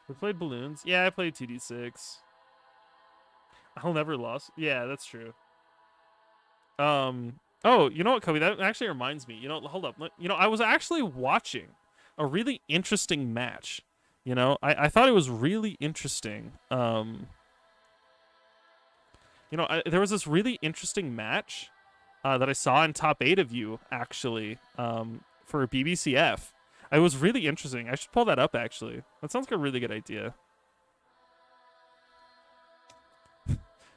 We played Balloons. Yeah, I played 2D6. I'll never lost. Yeah, that's true. Oh, you know what, Kobe? That actually reminds me. You know, hold up. You know, I was actually watching a really interesting match. You know, I thought it was really interesting. You know, there was this really interesting match that I saw in Top 8 of You, actually, for BBCF. It was really interesting. I should pull that up, actually. That sounds like a really good idea.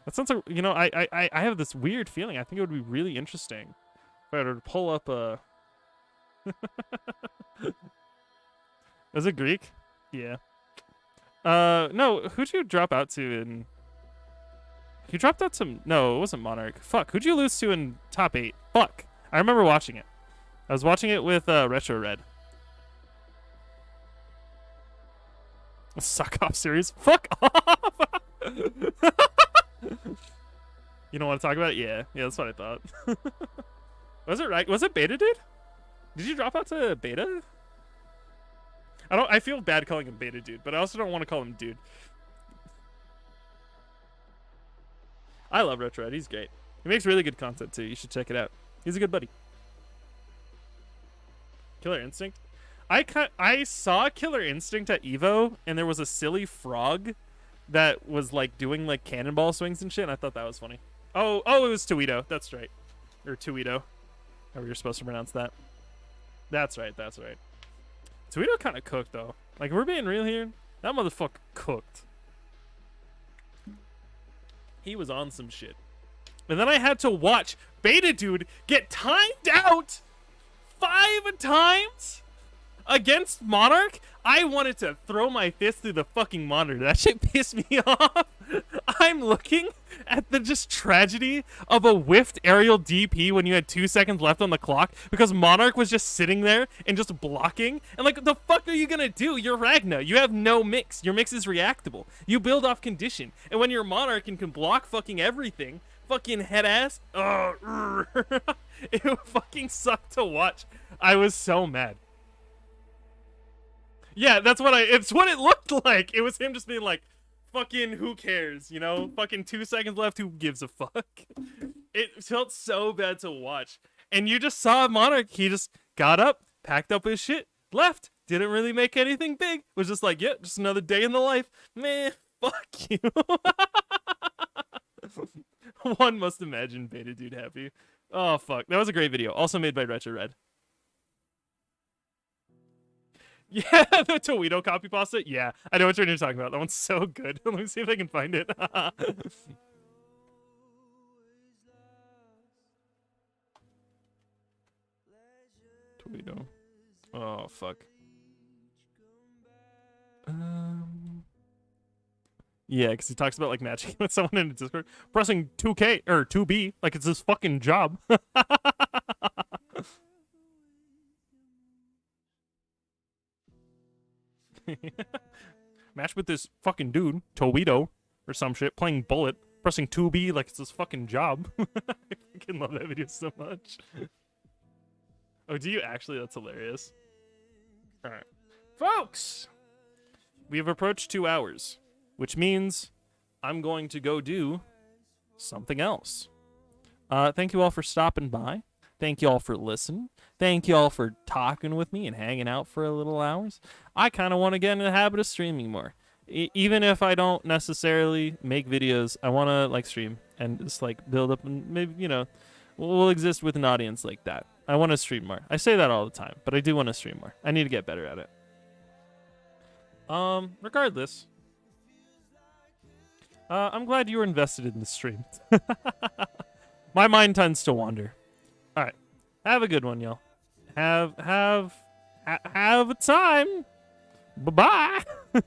That sounds like, you know, I have this weird feeling. I think it would be really interesting if I were to pull up a... Is it Greek? Yeah. No, who'd you drop out to in... You dropped out to... No, it wasn't Monarch. Fuck, who'd you lose to in Top 8? Fuck. I remember watching it. I was watching it with Retro Red. Suck off series? Fuck off! You don't want to talk about it? Yeah, that's what I thought. Was it right? Was it Beta Dude? Did you drop out to Beta? I feel bad calling him Beta Dude, but I also don't want to call him Dude. I love Retro Red. He's great. He makes really good content too. You should check it out. He's a good buddy. Killer Instinct. I saw Killer Instinct at Evo, and there was a silly frog that was like doing like cannonball swings and shit, and I thought that was funny. Oh, it was Tuito. That's right. Or Tuito. However you're supposed to pronounce that. That's right. Tuito kind of cooked, though. Like, if we're being real here, that motherfucker cooked. He was on some shit. And then I had to watch Beta Dude get timed out 5 times against Monarch. I wanted to throw my fist through the fucking monitor. That shit pissed me off. I'm looking at the just tragedy of a whiffed aerial DP when you had 2 seconds left on the clock because Monarch was just sitting there and just blocking. And like, the fuck are you gonna do? You're Ragna. You have no mix. Your mix is reactable. You build off condition. And when you're Monarch and can block fucking everything, fucking head ass, it fucking sucked to watch. I was so mad. Yeah, it's what it looked like. It was him just being like, fucking who cares, you know? Fucking 2 seconds left, who gives a fuck? It felt so bad to watch. And you just saw Monarch, he just got up, packed up his shit, left. Didn't really make anything big. Was just like, yeah, just another day in the life. Man, fuck you. One must imagine Beta Dude happy. Oh, fuck. That was a great video. Also made by Retro Red. Yeah, the Toledo copy pasta. Yeah, I know what you're talking about. That one's so good. Let me see if I can find it. Toledo. Oh, fuck. Yeah, because he talks about like matching with someone in Discord, pressing 2K or 2B like it's his fucking job. Match with this fucking dude, Toledo, or some shit, playing Bullet, pressing 2B like it's his fucking job. I fucking love that video so much. Oh, do you actually? That's hilarious. Alright. Folks! We have approached 2 hours, which means I'm going to go do something else. Thank you all for stopping by. Thank you all for listening. Thank you all for talking with me and hanging out for a little hours. I kind of want to get in the habit of streaming more. Even if I don't necessarily make videos, I want to like stream and just like build up and maybe, you know, we'll exist with an audience like that. I want to stream more. I say that all the time, but I do want to stream more. I need to get better at it. Regardless, I'm glad you were invested in the stream. My mind tends to wander. All right, have a good one, y'all. Have a time. Bye bye.